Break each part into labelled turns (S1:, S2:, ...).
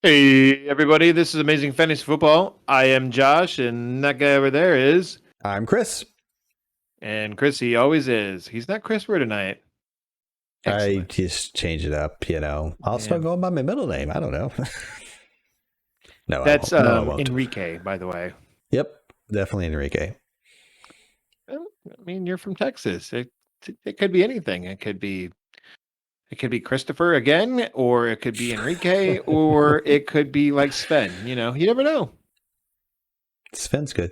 S1: Hey, everybody, this is Amazing Fantasy Football. I am Josh, and that guy over there is.
S2: I'm Chris.
S1: And Chris, he always is. He's not Christopher tonight.
S2: I
S1: Excellent.
S2: just change it up. I'll
S1: Yeah.
S2: start going by my middle name. I don't know. No, I
S1: That's
S2: won't. No, I won't.
S1: Enrique, by the way.
S2: Yep, definitely Enrique.
S1: Well, I mean, you're from Texas. It could be anything. It could be Christopher again, or it could be Enrique, or it could be like Sven. You never know.
S2: Sven's good.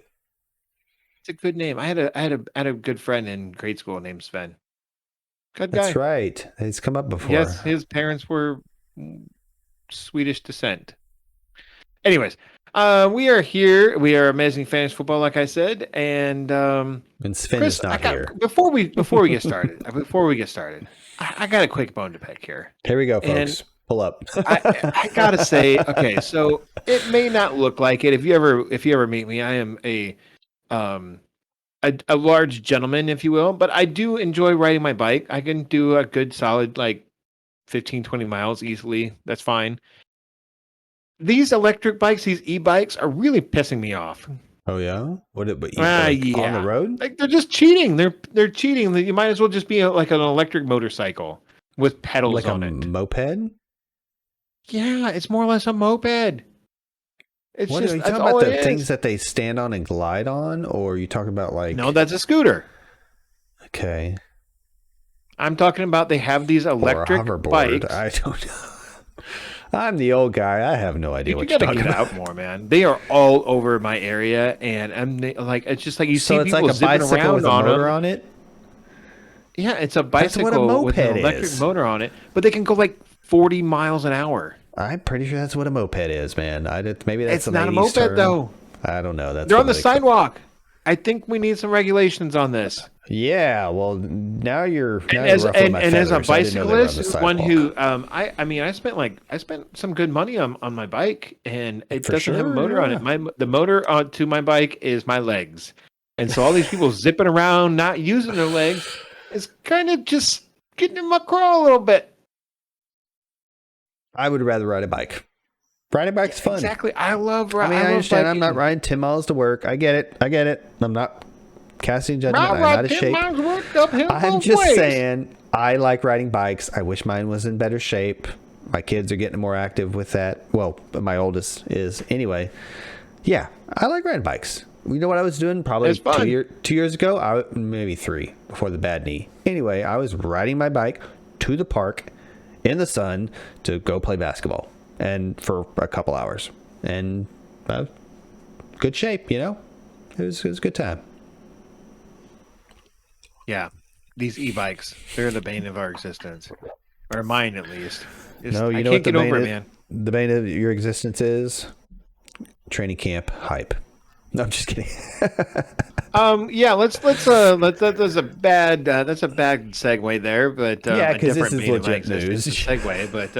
S1: It's a good name. I had a good friend in grade school named Sven. Good guy.
S2: That's right. He's come up before.
S1: Yes, his parents were Swedish descent. Anyways, we are here. We are Amazing Fantasy Football, like I said, and
S2: Sven
S1: Chris,
S2: is not here.
S1: before we get started, I got a quick bone to pick here.
S2: Here we go,
S1: And
S2: folks. Pull up.
S1: I gotta say, okay, so it may not look like it. If you ever meet me, I am a large gentleman, if you will, but I do enjoy riding my bike. I can do a good solid like 15, 20 miles easily. That's fine. These electric bikes, these e-bikes, are really pissing me off.
S2: Oh yeah. What? On
S1: Yeah.
S2: the road?
S1: Like they're just cheating. They're cheating. You might as well just be like an electric motorcycle with pedals
S2: Like
S1: on
S2: a
S1: it.
S2: moped?
S1: Yeah, it's more or less a moped. It's
S2: What
S1: just
S2: are you
S1: that's
S2: talking
S1: all
S2: about?
S1: it
S2: The
S1: is.
S2: things that they stand on and glide on, or are you talking about like?
S1: No, that's a scooter.
S2: Okay.
S1: I'm talking about they have these
S2: Or a
S1: electric
S2: hoverboard.
S1: bikes.
S2: I don't know. I'm the old guy. I have no idea
S1: You
S2: what you're
S1: gotta
S2: talking
S1: get
S2: about.
S1: out more, man. They are all over my area, and like it's just like you
S2: So
S1: see
S2: it's
S1: people
S2: like a
S1: zipping
S2: bicycle
S1: around
S2: with a
S1: on
S2: motor
S1: them.
S2: on it?
S1: Yeah, it's a
S2: That's what a
S1: bicycle with an
S2: moped
S1: electric
S2: is.
S1: motor on it, but they can go like 40 miles an hour.
S2: I'm pretty sure that's what a moped is, man. Maybe that's
S1: It's
S2: an
S1: not a
S2: 80s
S1: moped
S2: term.
S1: though.
S2: I don't know. That's
S1: They're on
S2: what
S1: the
S2: they call-
S1: sidewalk. I think we need some regulations on this.
S2: Yeah, well, now you're
S1: And as
S2: ruffling my
S1: as a
S2: feathers. I didn't know they were on the
S1: bicyclist, one
S2: sidewalk.
S1: who I mean I spent some good money on my bike, and it
S2: For
S1: doesn't have a
S2: sure,
S1: motor on
S2: yeah.
S1: it. The motor to my bike is my legs, and so all these people zipping around not using their legs is kind of just getting in my crawl a little bit.
S2: I would rather ride a bike. Riding a bike's fun.
S1: Exactly. I love.
S2: I mean, I
S1: love
S2: understand. I'm not
S1: biking.
S2: riding 10 miles to work. I get it. I'm not casting judgment. I'm
S1: Ride
S2: out of
S1: 10
S2: shape.
S1: miles work uphill
S2: I'm
S1: both
S2: just
S1: ways.
S2: saying, I like riding bikes. I wish mine was in better shape. My kids are getting more active with that. Well, my oldest is anyway. Yeah, I like riding bikes. You know what I was doing probably
S1: It's fun.
S2: 2 years ago? Maybe 3 before the bad knee. Anyway, I was riding my bike to the park in the sun to go play basketball and for a couple hours. And good shape, you know? It was a good time.
S1: Yeah, these e-bikes, they're the bane of our existence, or mine at least.
S2: No, you
S1: I
S2: know
S1: can't
S2: what the
S1: get over
S2: bane
S1: it,
S2: is?
S1: man.
S2: The bane of your existence is training camp hype. No, I'm just kidding.
S1: Yeah, let's that's a bad segue there, but
S2: Yeah,
S1: a
S2: 'cause this
S1: different
S2: is
S1: bane of my
S2: legit
S1: existence
S2: news.
S1: segue. But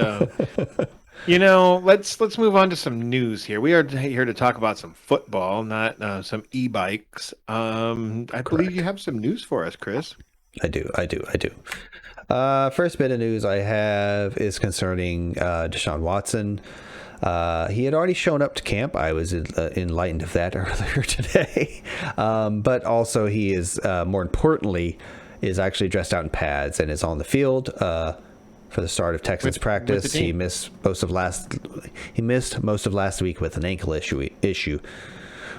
S1: let's move on to some news here. We are here to talk about some football, not some e-bikes. I believe you have some news for us, Chris.
S2: I do. First bit of news I have is concerning Deshaun Watson. He had already shown up to camp. I was enlightened of that earlier today. But also he is, more importantly, is actually dressed out in pads and is on the field for the start of Texans
S1: With
S2: practice.
S1: the team.
S2: He missed most of last week with an ankle issue.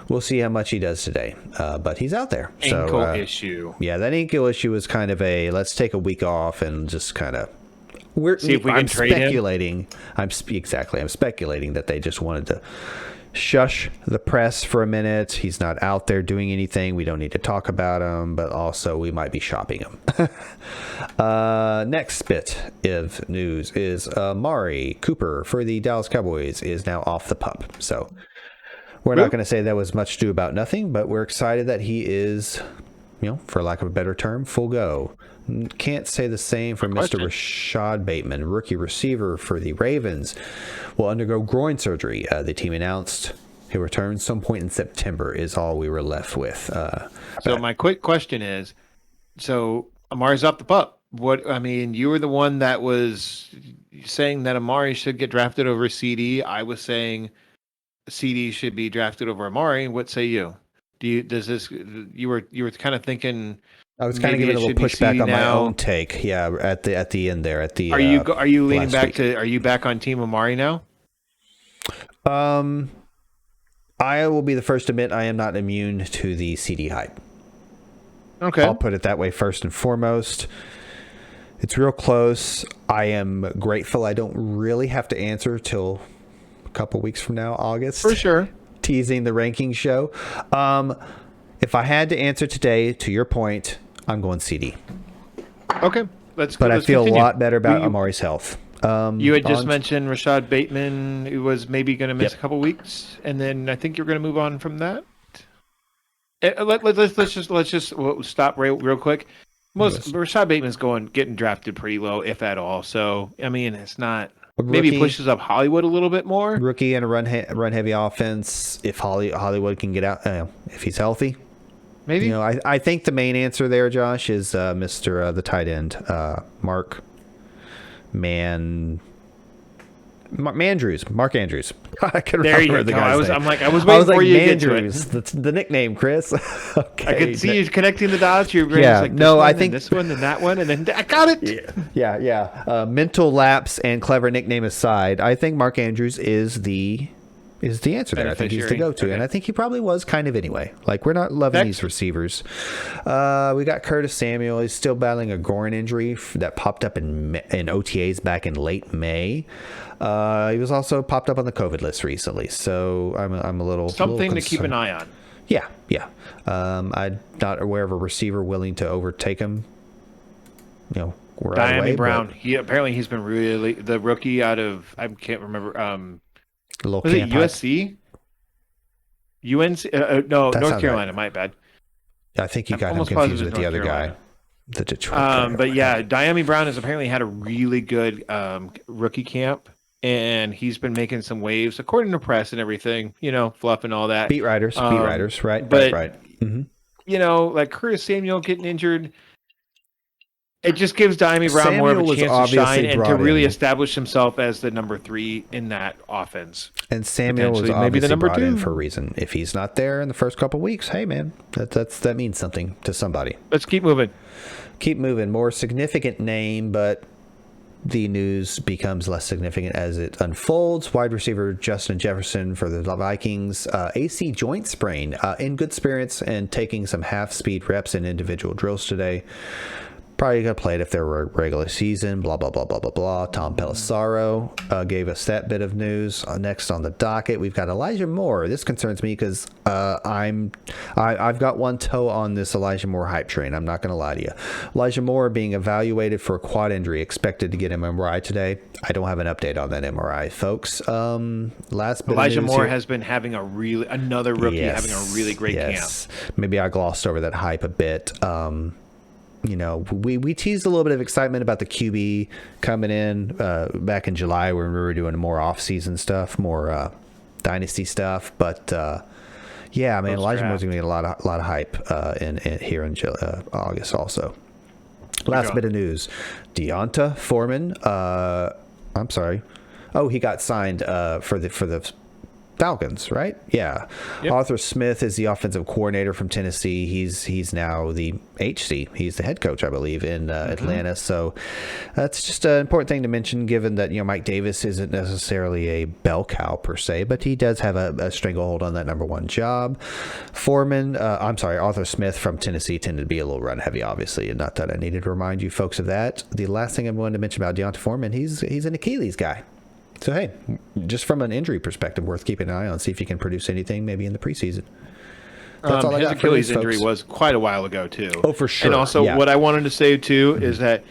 S2: We'll see how much he does today. But he's out there.
S1: Ankle issue.
S2: Yeah, that ankle issue was kind of let's take a week off and just kind of
S1: See if we can
S2: I'm
S1: trade him.
S2: speculating. I'm speculating that they just wanted to shush the press for a minute. He's not out there doing anything. We don't need to talk about him, but also we might be shopping him. Next bit of news is Amari Cooper for the Dallas Cowboys is now off the pup. So we're not going to say that was much ado about nothing, but we're excited that he is, for lack of a better term, full go. Can't say the same for Mr. Rashad Bateman, rookie receiver for the Ravens, will undergo groin surgery. The team announced he'll return some point in September is all we were left with.
S1: So my quick question is, so Amari's off the pup. You were the one that was saying that Amari should get drafted over CD. I was saying CD should be drafted over Amari. What say you? You were kind of thinking
S2: I was kind of
S1: maybe
S2: giving
S1: it
S2: a little
S1: should be
S2: pushback
S1: CD
S2: on my
S1: now?
S2: own take. Yeah, at the end there, at the
S1: Are you leaning
S2: last
S1: back
S2: week.
S1: to? Are you back on Team Amari now?
S2: I will be the first to admit I am not immune to the CD hype.
S1: Okay.
S2: I'll put it that way first and foremost. It's real close. I am grateful I don't really have to answer till a couple weeks from now, August.
S1: For sure.
S2: Teasing the ranking show. If I had to answer today, to your point, I'm going CD.
S1: Okay.
S2: But
S1: let's
S2: I feel
S1: continue.
S2: a lot better about Amari's health.
S1: You had just mentioned Rashad Bateman, who was maybe going to miss
S2: Yep.
S1: a couple weeks, and then I think you're going to move on from that. Let's just stop real quick. Rashad Bateman's getting drafted pretty low, if at all. So I mean, it's not. Maybe it pushes up Hollywood a little bit more.
S2: Rookie and a run heavy offense. If Hollywood can get out, if he's healthy,
S1: Maybe.
S2: I think the main answer there, Josh, is Mr. The tight end, Mark Andrews. I can
S1: There you
S2: remember the
S1: go.
S2: guy's name.
S1: I was waiting for you to get to it.
S2: Mandrews, the nickname, Chris. Okay.
S1: I could see you connecting the dots. Your brain
S2: Yeah,
S1: was like,
S2: I
S1: think this one and that one, and then I got it.
S2: Yeah. Mental lapse and clever nickname aside, I think Mark Andrews is the answer there. I think he's the go-to,
S1: Okay.
S2: and I think he probably was kind of anyway. Like, we're not loving
S1: Next.
S2: these receivers. We got Curtis Samuel. He's still battling a groin injury that popped up in OTAs back in late May. He was also popped up on the COVID list recently, so I'm a little
S1: Something to
S2: concerned.
S1: keep an eye on.
S2: Yeah. I'm not aware of a receiver willing to overtake him. Right
S1: Diami
S2: away,
S1: Brown. He's been really the rookie out of I can't remember.
S2: a little
S1: Was it
S2: camp hype.
S1: USC? UNC? No,
S2: That
S1: North
S2: sounds
S1: Carolina. My bad.
S2: I think you
S1: I'm
S2: got him
S1: almost
S2: confused
S1: positive
S2: with the
S1: North
S2: other
S1: Carolina.
S2: guy, the Detroit.
S1: But yeah, Diami Brown has apparently had a really good rookie camp, and he's been making some waves according to press and everything. Fluff and all that.
S2: beat writers, right?
S1: but-
S2: Right. Mm-hmm.
S1: Like Curtis Samuel getting injured. It just gives Diami Brown more of
S2: Samuel
S1: a
S2: was
S1: chance to
S2: obviously
S1: shine and to
S2: brought
S1: really
S2: in.
S1: establish himself as the number 3 in that offense.
S2: And Samuel was
S1: Potentially, maybe the
S2: obviously
S1: number
S2: brought in
S1: 2.
S2: for a reason. If he's not there in the first couple weeks, hey man, that means something to somebody.
S1: Let's keep moving.
S2: Keep moving. More significant name, but the news becomes less significant as it unfolds. Wide receiver Justin Jefferson for the Vikings, AC joint sprain, in good spirits and taking some half-speed reps in individual drills today. Probably going to play it if there were a regular season, blah, blah, blah, blah, blah, blah. Tom Pelissaro gave us that bit of news. Next on the docket, we've got Elijah Moore. This concerns me because I've got one toe on this Elijah Moore hype train. I'm not going to lie to you. Elijah Moore being evaluated for a quad injury, expected to get an MRI today. I don't have an update on that MRI, folks. Last bit
S1: Elijah
S2: of news
S1: Moore
S2: here.
S1: has been having another rookie having a really great camp.
S2: Maybe I glossed over that hype a bit. We teased a little bit of excitement about the QB coming in back in July when we were doing more off-season stuff, more dynasty stuff. But yeah, man, Elijah Moore's going to get a lot of hype here in August also. Last bit of news: Deonta Foreman. I'm sorry. Oh, he got signed for the Falcons, right? Yeah.
S1: Yep.
S2: Arthur Smith is the offensive coordinator from Tennessee. He's now the HC. He's the head coach, I believe, in Atlanta. So that's just an important thing to mention, given that Mike Davis isn't necessarily a bell cow per se, but he does have a stranglehold on that number one job. Arthur Smith from Tennessee tended to be a little run heavy, obviously, and not that I needed to remind you folks of that. The last thing I wanted to mention about Deonta Foreman, he's an Achilles guy. So, hey, just from an injury perspective, worth keeping an eye on, see if he can produce anything maybe in the preseason. That's all I
S1: his
S2: got for
S1: Achilles
S2: news,
S1: injury
S2: folks.
S1: was quite a while ago, too.
S2: Oh, for sure.
S1: And also,
S2: yeah.
S1: what I wanted to say, too, is that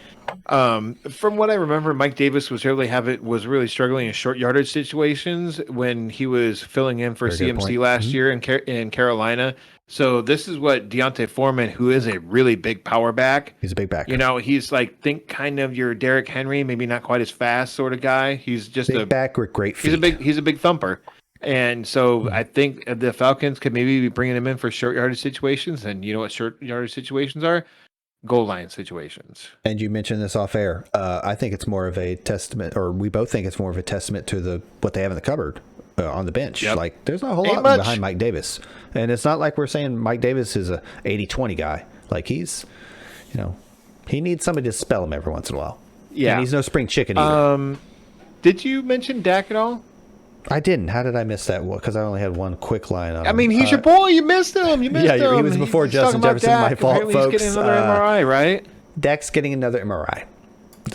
S1: from what I remember, Mike Davis was really struggling in short yardage situations when he was filling in for
S2: Very good
S1: CMC
S2: point.
S1: last year in Carolina. So this is what Deonta Foreman, who is a really big power back.
S2: He's a big back.
S1: He's think kind of your Derrick Henry, maybe not quite as fast sort of guy. He's just
S2: big back with great feet.
S1: he's a big thumper. And so I think the Falcons could maybe be bringing him in for short yardage situations. And you know what short yardage situations are? goal line situations.
S2: And you mentioned this off air. I think it's more of a testament, or we both think it's more of a testament to what they have in the cupboard on the bench.
S1: Yep.
S2: Like, there's not a whole
S1: Ain't
S2: lot
S1: much.
S2: behind Mike Davis. And it's not like we're saying Mike Davis is a 80-20 guy. Like, he's, he needs somebody to spell him every once in a while.
S1: Yeah.
S2: And he's no spring chicken either.
S1: Did you mention Dak at all?
S2: I didn't. How did I miss that? Because I only had one quick line on him.
S1: I mean, he's your boy. You missed him. You missed him.
S2: Yeah, he was before
S1: He's
S2: Justin
S1: talking about
S2: Jefferson. My
S1: Dak.
S2: fault,
S1: Apparently
S2: folks.
S1: He's getting another MRI, right?
S2: Dak's getting another MRI.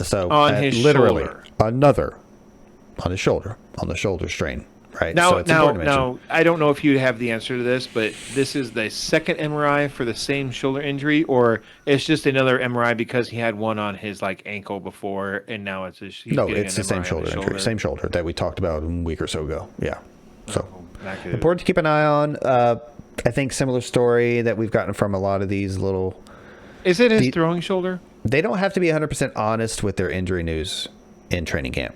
S2: So
S1: On his
S2: literally
S1: shoulder.
S2: another on his shoulder, on the shoulder strain. Right.
S1: Now,
S2: so it's important to mention.
S1: now, I don't know if you have the answer to this, but this is the second MRI for the same shoulder injury, or it's just another MRI because he had one on his ankle before, and now it's he's
S2: No,
S1: getting
S2: it's
S1: an
S2: the same
S1: MRI on
S2: shoulder
S1: his
S2: injury, same shoulder that we talked about a week or so ago. Yeah. So
S1: That could-
S2: important to keep an eye on. I think similar story that we've gotten from a lot of these little.
S1: Is it his throwing shoulder?
S2: They don't have to be 100% honest with their injury news in training camp.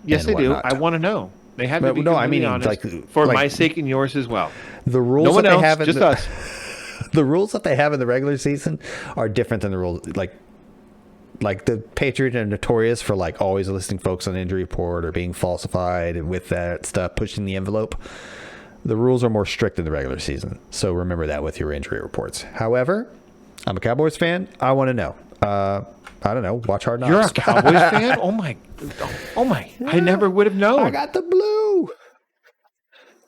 S1: Yes,
S2: and
S1: they do.
S2: whatnot.
S1: I want to know. They have to
S2: But
S1: be
S2: no, I
S1: completely
S2: mean,
S1: honest for
S2: like-
S1: my sake and yours as well.
S2: The rules
S1: No one
S2: that they
S1: else,
S2: have in
S1: just
S2: the,
S1: us.
S2: the rules that they have in the regular season are different than the rules. Like the Patriots are notorious for always listing folks on injury report or being falsified, and with that stuff pushing the envelope. The rules are more strict in the regular season, so remember that with your injury reports. However, I'm a Cowboys fan. I want to know. I don't know. Watch Hard Knocks.
S1: You're a Cowboys fan? Oh my! I never would have known.
S2: I got the blue.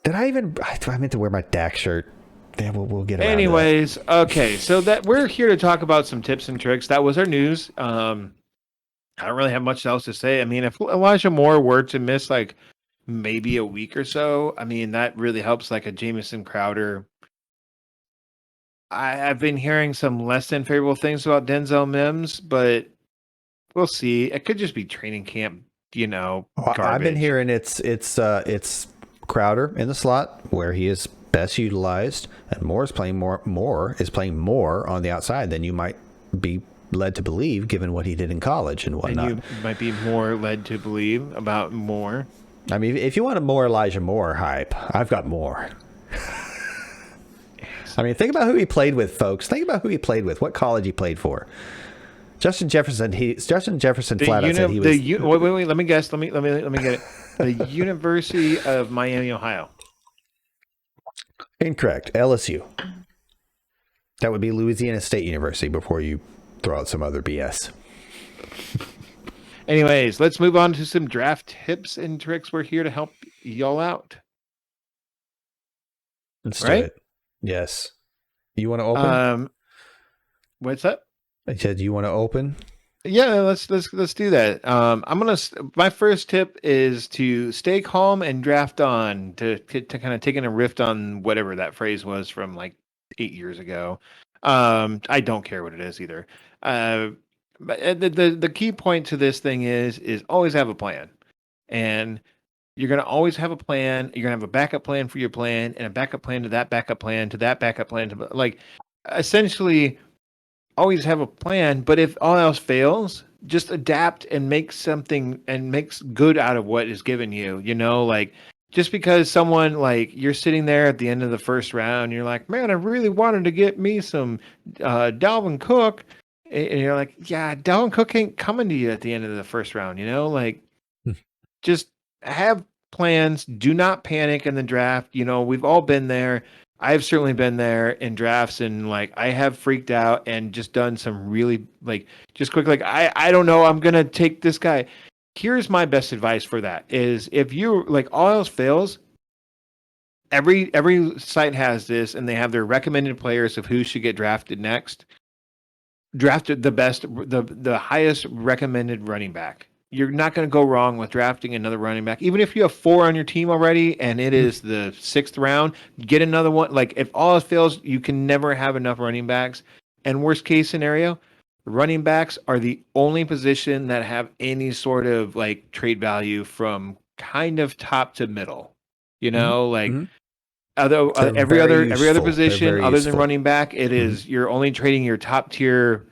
S2: Did I even? I meant to wear my Dak shirt. Yeah, we'll get around to that.
S1: Anyways, okay, so that we're here to talk about some tips and tricks. That was our news. I don't really have much else to say. I mean, if Elijah Moore were to miss maybe a week or so, I mean that really helps. Like a Jamison Crowder. I've been hearing some less than favorable things about Denzel Mims, but we'll see. It could just be training camp,
S2: Well,
S1: garbage.
S2: I've been hearing it's Crowder in the slot where he is best utilized, and Moore is playing more on the outside than you might be led to believe, given what he did in college and whatnot.
S1: And you might be more led to believe about Moore.
S2: I mean, if you want a more Elijah Moore hype, I've got more. I mean, think about who he played with, folks. Think about who he played with. What college he played for. Justin Jefferson. Flat out said he was.
S1: Wait. Let me guess. Let me get it. The University of Miami, Ohio.
S2: Incorrect. LSU. That would be Louisiana State University before you throw out some other BS.
S1: Anyways, let's move on to some draft tips and tricks. We're here to help y'all out.
S2: Let's
S1: Right?
S2: do it. Yes. You want to open?
S1: What's that?
S2: I said you want to open.
S1: Yeah, let's do that. My first tip is to stay calm and draft on, to kind of taking a riff on whatever that phrase was from 8 years ago. I don't care what it is either. But the key point to this thing is always have a plan, and you're going to always have a plan. You're going to have a backup plan for your plan, and a backup plan to that backup plan to that backup plan to essentially. Always have a plan, but if all else fails, just adapt and make something and makes good out of what is given you. Just because someone you're sitting there at the end of the first round, you're like, man, I really wanted to get me some Dalvin Cook, and you're like, yeah, Dalvin Cook ain't coming to you at the end of the first round. Just have plans. Do not panic in the draft. We've all been there. I've certainly been there in drafts, and I have freaked out and just done some really just quick I don't know, I'm gonna take this guy. Here's my best advice for that is if you all else fails, every site has this, and they have their recommended players of who should get drafted next. Drafted the highest recommended running back. You're not going to go wrong with drafting another running back. Even if you have 4 on your team already and it is the 6th round, get another one. If all else fails, you can never have enough running backs. And worst case scenario, running backs are the only position that have any sort of trade value from kind of top to middle.
S2: Mhm.
S1: Every other
S2: They're
S1: position
S2: very
S1: other than
S2: useful.
S1: running back, it is you're only trading your top tier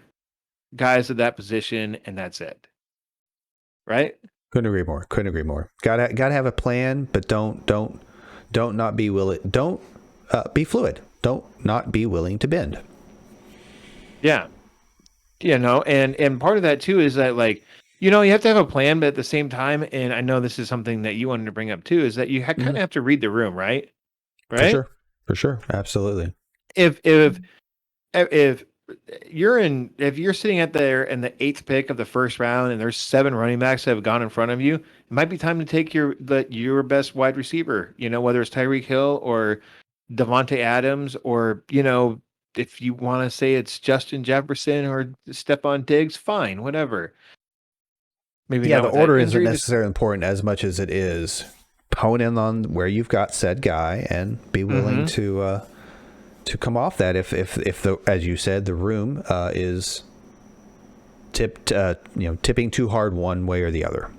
S1: guys at that position, and that's it. Right?
S2: Couldn't agree more. Gotta have a plan, but don't not be willing. Don't be fluid. Don't not be willing to bend.
S1: Yeah. And part of that too is that like, you have to have a plan, but at the same time, and I know this is something that you wanted to bring up too, is that you kind
S2: Mhm.
S1: of have to read the room, right?
S2: For
S1: Right?
S2: sure. For sure. Absolutely.
S1: If if you're sitting at there in the eighth pick of the first round and there's 7 running backs that have gone in front of you, it might be time to take your best wide receiver, whether it's Tyreek Hill or Devontae Adams, or if you want to say it's Justin Jefferson or Stephon Diggs, fine, whatever. Maybe
S2: Yeah,
S1: not
S2: the
S1: with that
S2: order isn't
S1: injury.
S2: necessarily important as much as it is hone in on where you've got said guy and be willing to come off that if the, as you said, the room is tipping too hard one way or the other.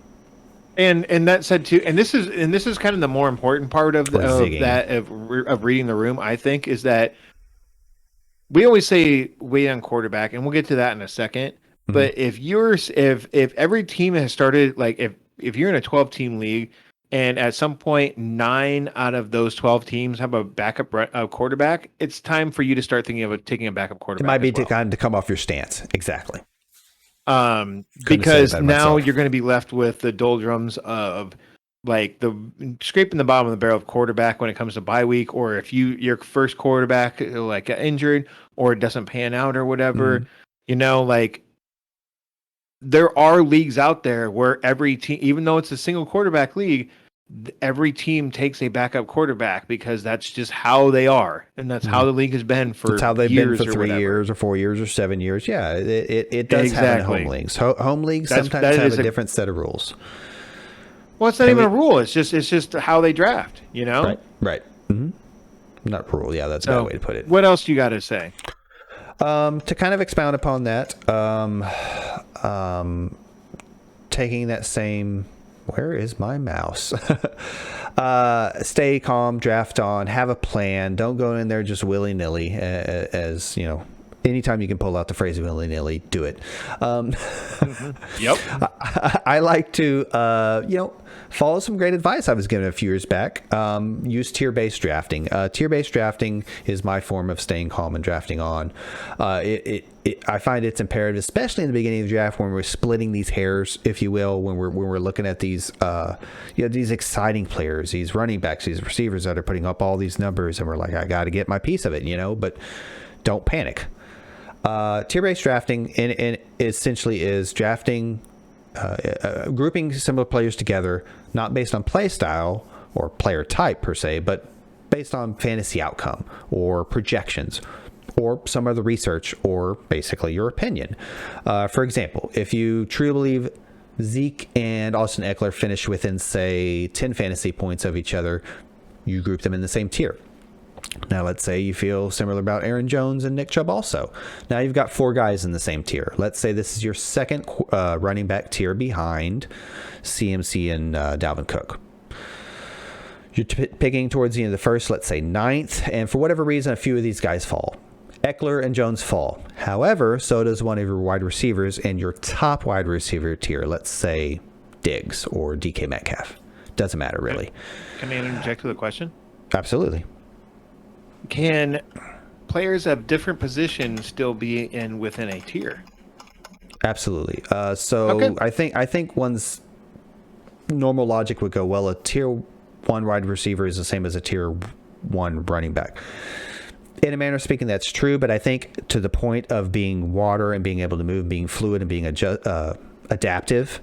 S1: And that said too, and this is kind of the more important part of
S2: Or zigging.
S1: of reading the room. I think is that we always say wait on quarterback, and we'll get to that in a second.
S2: Mhm.
S1: But if every team has started, like if you're in a 12-team league, and at some point 9 out of those 12 teams have a backup quarterback, it's time for you to start thinking of taking a backup
S2: It might
S1: quarterback
S2: be
S1: as well.
S2: time to come off your stance. Exactly. Couldn't have said it
S1: Because
S2: better
S1: now
S2: myself.
S1: you're going to be left with the doldrums of like the scraping the bottom of the barrel of quarterback when it comes to bye week, or if your first quarterback like got injured or it doesn't pan out or whatever,
S2: Mhm.
S1: like there are leagues out there where every team, even though it's a single quarterback league, every team takes a backup quarterback because that's just how they are, and that's how
S2: Mhm.
S1: the league has been
S2: That's
S1: for
S2: how they've been
S1: years
S2: for
S1: or
S2: 3
S1: whatever.
S2: years or 4 years or 7 years. Yeah, it does happen in home
S1: Exactly.
S2: leagues. Home leagues
S1: That's
S2: sometimes
S1: that
S2: have
S1: is
S2: a
S1: a
S2: different set of rules.
S1: Well, it's not
S2: And
S1: even a
S2: we
S1: rule. It's just how they draft,
S2: right. Hmm. Not rule. Yeah, that's a bad
S1: So,
S2: way to put it.
S1: what else you got to say?
S2: To kind of expound upon that, taking that same, where is my mouse? Stay calm, draft on, have a plan. Don't go in there just willy nilly. As you know, anytime you can pull out the phrase willy nilly, do it.
S1: Yep.
S2: I like to, follow some great advice I was given a few years back. Use tier-based drafting. Tier-based drafting is my form of staying calm and drafting on. I find it's imperative, especially in the beginning of the draft when we're splitting these hairs, if you will, when we're looking at these, these exciting players, these running backs, these receivers that are putting up all these numbers, and we're like, I got to get my piece of it, but don't panic. Tier-based drafting and essentially is drafting, grouping similar players together, not based on play style or player type per se, but based on fantasy outcome or projections or some other research or basically your opinion. For example, if you truly believe Zeke and Austin Eckler finish within, say, 10 fantasy points of each other, you group them in the same tier. Now, let's say you feel similar about Aaron Jones and Nick Chubb also. Now you've got 4 guys in the same tier. Let's say this is your second running back tier behind CMC and Dalvin Cook. You're picking towards the end of the first, let's say 9th, and for whatever reason, a few of these guys fall. Eckler and Jones fall. However, so does one of your wide receivers and your top wide receiver tier, let's say Diggs or DK Metcalf. Doesn't matter, really.
S1: Can I interject with a question?
S2: Absolutely.
S1: Can players of different positions still be within a tier?
S2: Absolutely. So
S1: Okay.
S2: I think one's normal logic would go, well, a tier 1 wide receiver is the same as a tier 1 running back. In a manner of speaking, that's true, but I think to the point of being water and being able to move, being fluid and being adaptive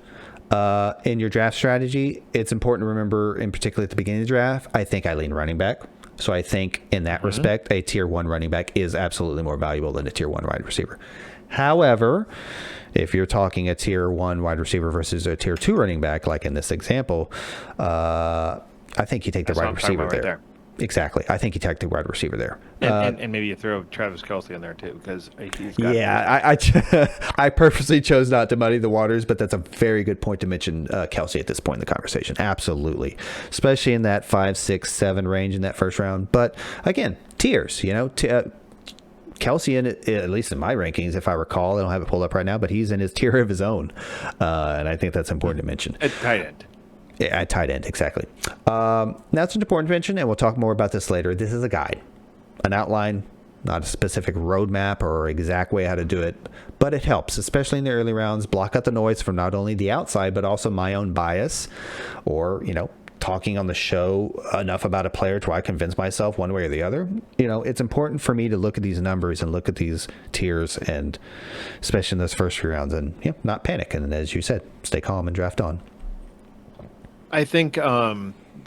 S2: in your draft strategy, it's important to remember, in particular at the beginning of the draft, I think I lean running back. So I think in that respect, a tier 1 running back is absolutely more valuable than a tier 1 wide receiver. However, if you're talking a tier 1 wide receiver versus a tier 2 running back, like in this example, I think you take the wide receiver there. Exactly. I think you take the wide receiver there.
S1: And maybe you throw Travis Kelce in there too, because he's got.
S2: Yeah, I purposely chose not to muddy the waters, but that's a very good point to mention Kelce at this point in the conversation. Absolutely. Especially in that 5, 6, 7 range in that first round. But again, tiers, Kelce, at least in my rankings, if I recall, I don't have it pulled up right now, but he's in his tier of his own. And I think that's important to mention.
S1: At tight end.
S2: Yeah, at tight end, exactly. That's an important to mention, and we'll talk more about this later. This is a guide, an outline, not a specific roadmap or exact way how to do it, but it helps, especially in the early rounds. Block out the noise from not only the outside, but also my own bias, or, talking on the show enough about a player to where I convince myself one way or the other. It's important for me to look at these numbers and look at these tiers, and especially in those first few rounds, and not panic. And as you said, stay calm and draft on.
S1: I think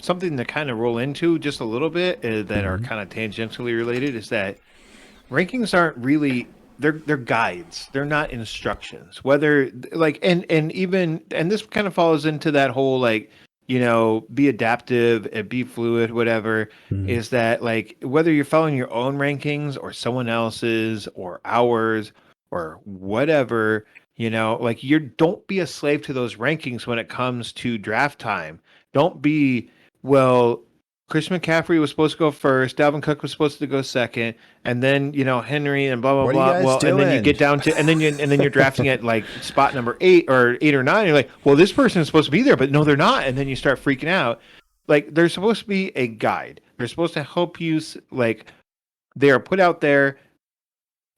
S1: something to kind of roll into just a little bit that are kind of tangentially related is that rankings aren't really they're guides. They're not instructions. Whether and this kind of falls into that whole be adaptive and be fluid, whatever, is that whether you're following your own rankings or someone else's or ours or whatever, you don't be a slave to those rankings when it comes to draft time. Don't be, Chris McCaffrey was supposed to go first, Dalvin Cook was supposed to go second, and then Henry and blah blah blah. And then you get down to and then you're drafting at spot number 8 or 9. You're like, this person is supposed to be there, but no, they're not. And then you start freaking out. They're supposed to be a guide. They're supposed to help you. They are put out there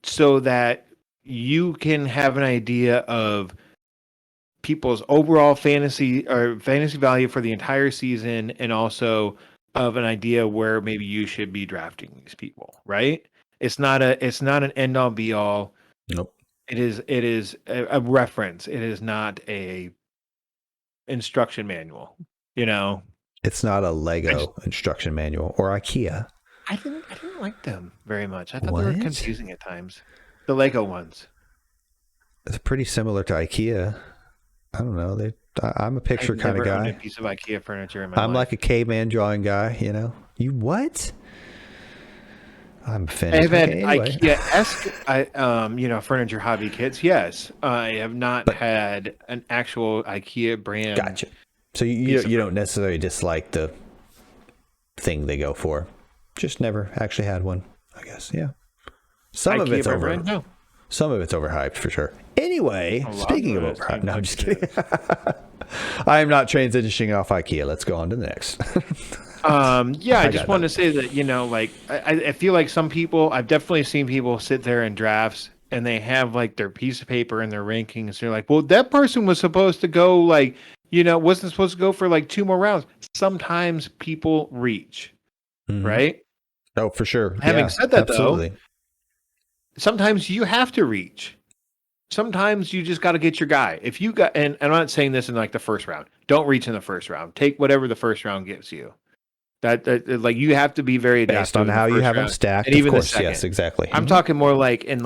S1: so that you can have an idea of people's overall fantasy value for the entire season, and also of an idea where maybe you should be drafting these people, right? It's not an end all be all.
S2: Nope.
S1: It is a reference. It is not a instruction manual,
S2: It's not a Lego instruction manual or IKEA.
S1: I didn't like them very much. I thought they were confusing at times. The Lego ones.
S2: It's pretty similar to IKEA. I don't know. I'm a picture kind of guy.
S1: I've never owned a piece of IKEA furniture in my life.
S2: I'm like a caveman drawing guy, You what? I'm offended.
S1: I've had IKEA-esque, furniture hobby kits. Yes, I have not had an actual IKEA brand.
S2: Gotcha. So you don't necessarily dislike the thing they go for. Just never actually had one, I guess. Yeah. Some of it's overhyped for sure. Anyway, speaking of overhyped, no, I'm just kidding. I am not transitioning off IKEA. Let's go on to the next.
S1: I just wanted to say that, I feel like some people, I've definitely seen people sit there in drafts and they have their piece of paper and their rankings. They're like, well, that person was supposed to go wasn't supposed to go for 2 more rounds. Sometimes people reach, right?
S2: Oh, for sure.
S1: Having said that,
S2: absolutely.
S1: though, sometimes you have to reach. Sometimes you just got to get your guy. If you got, and I'm not saying this in the first round. Don't reach in the first round. Take whatever the first round gives you. That you have to be very adaptive
S2: based on how you have them stacked. And even of course, the yes, exactly.
S1: I'm talking more in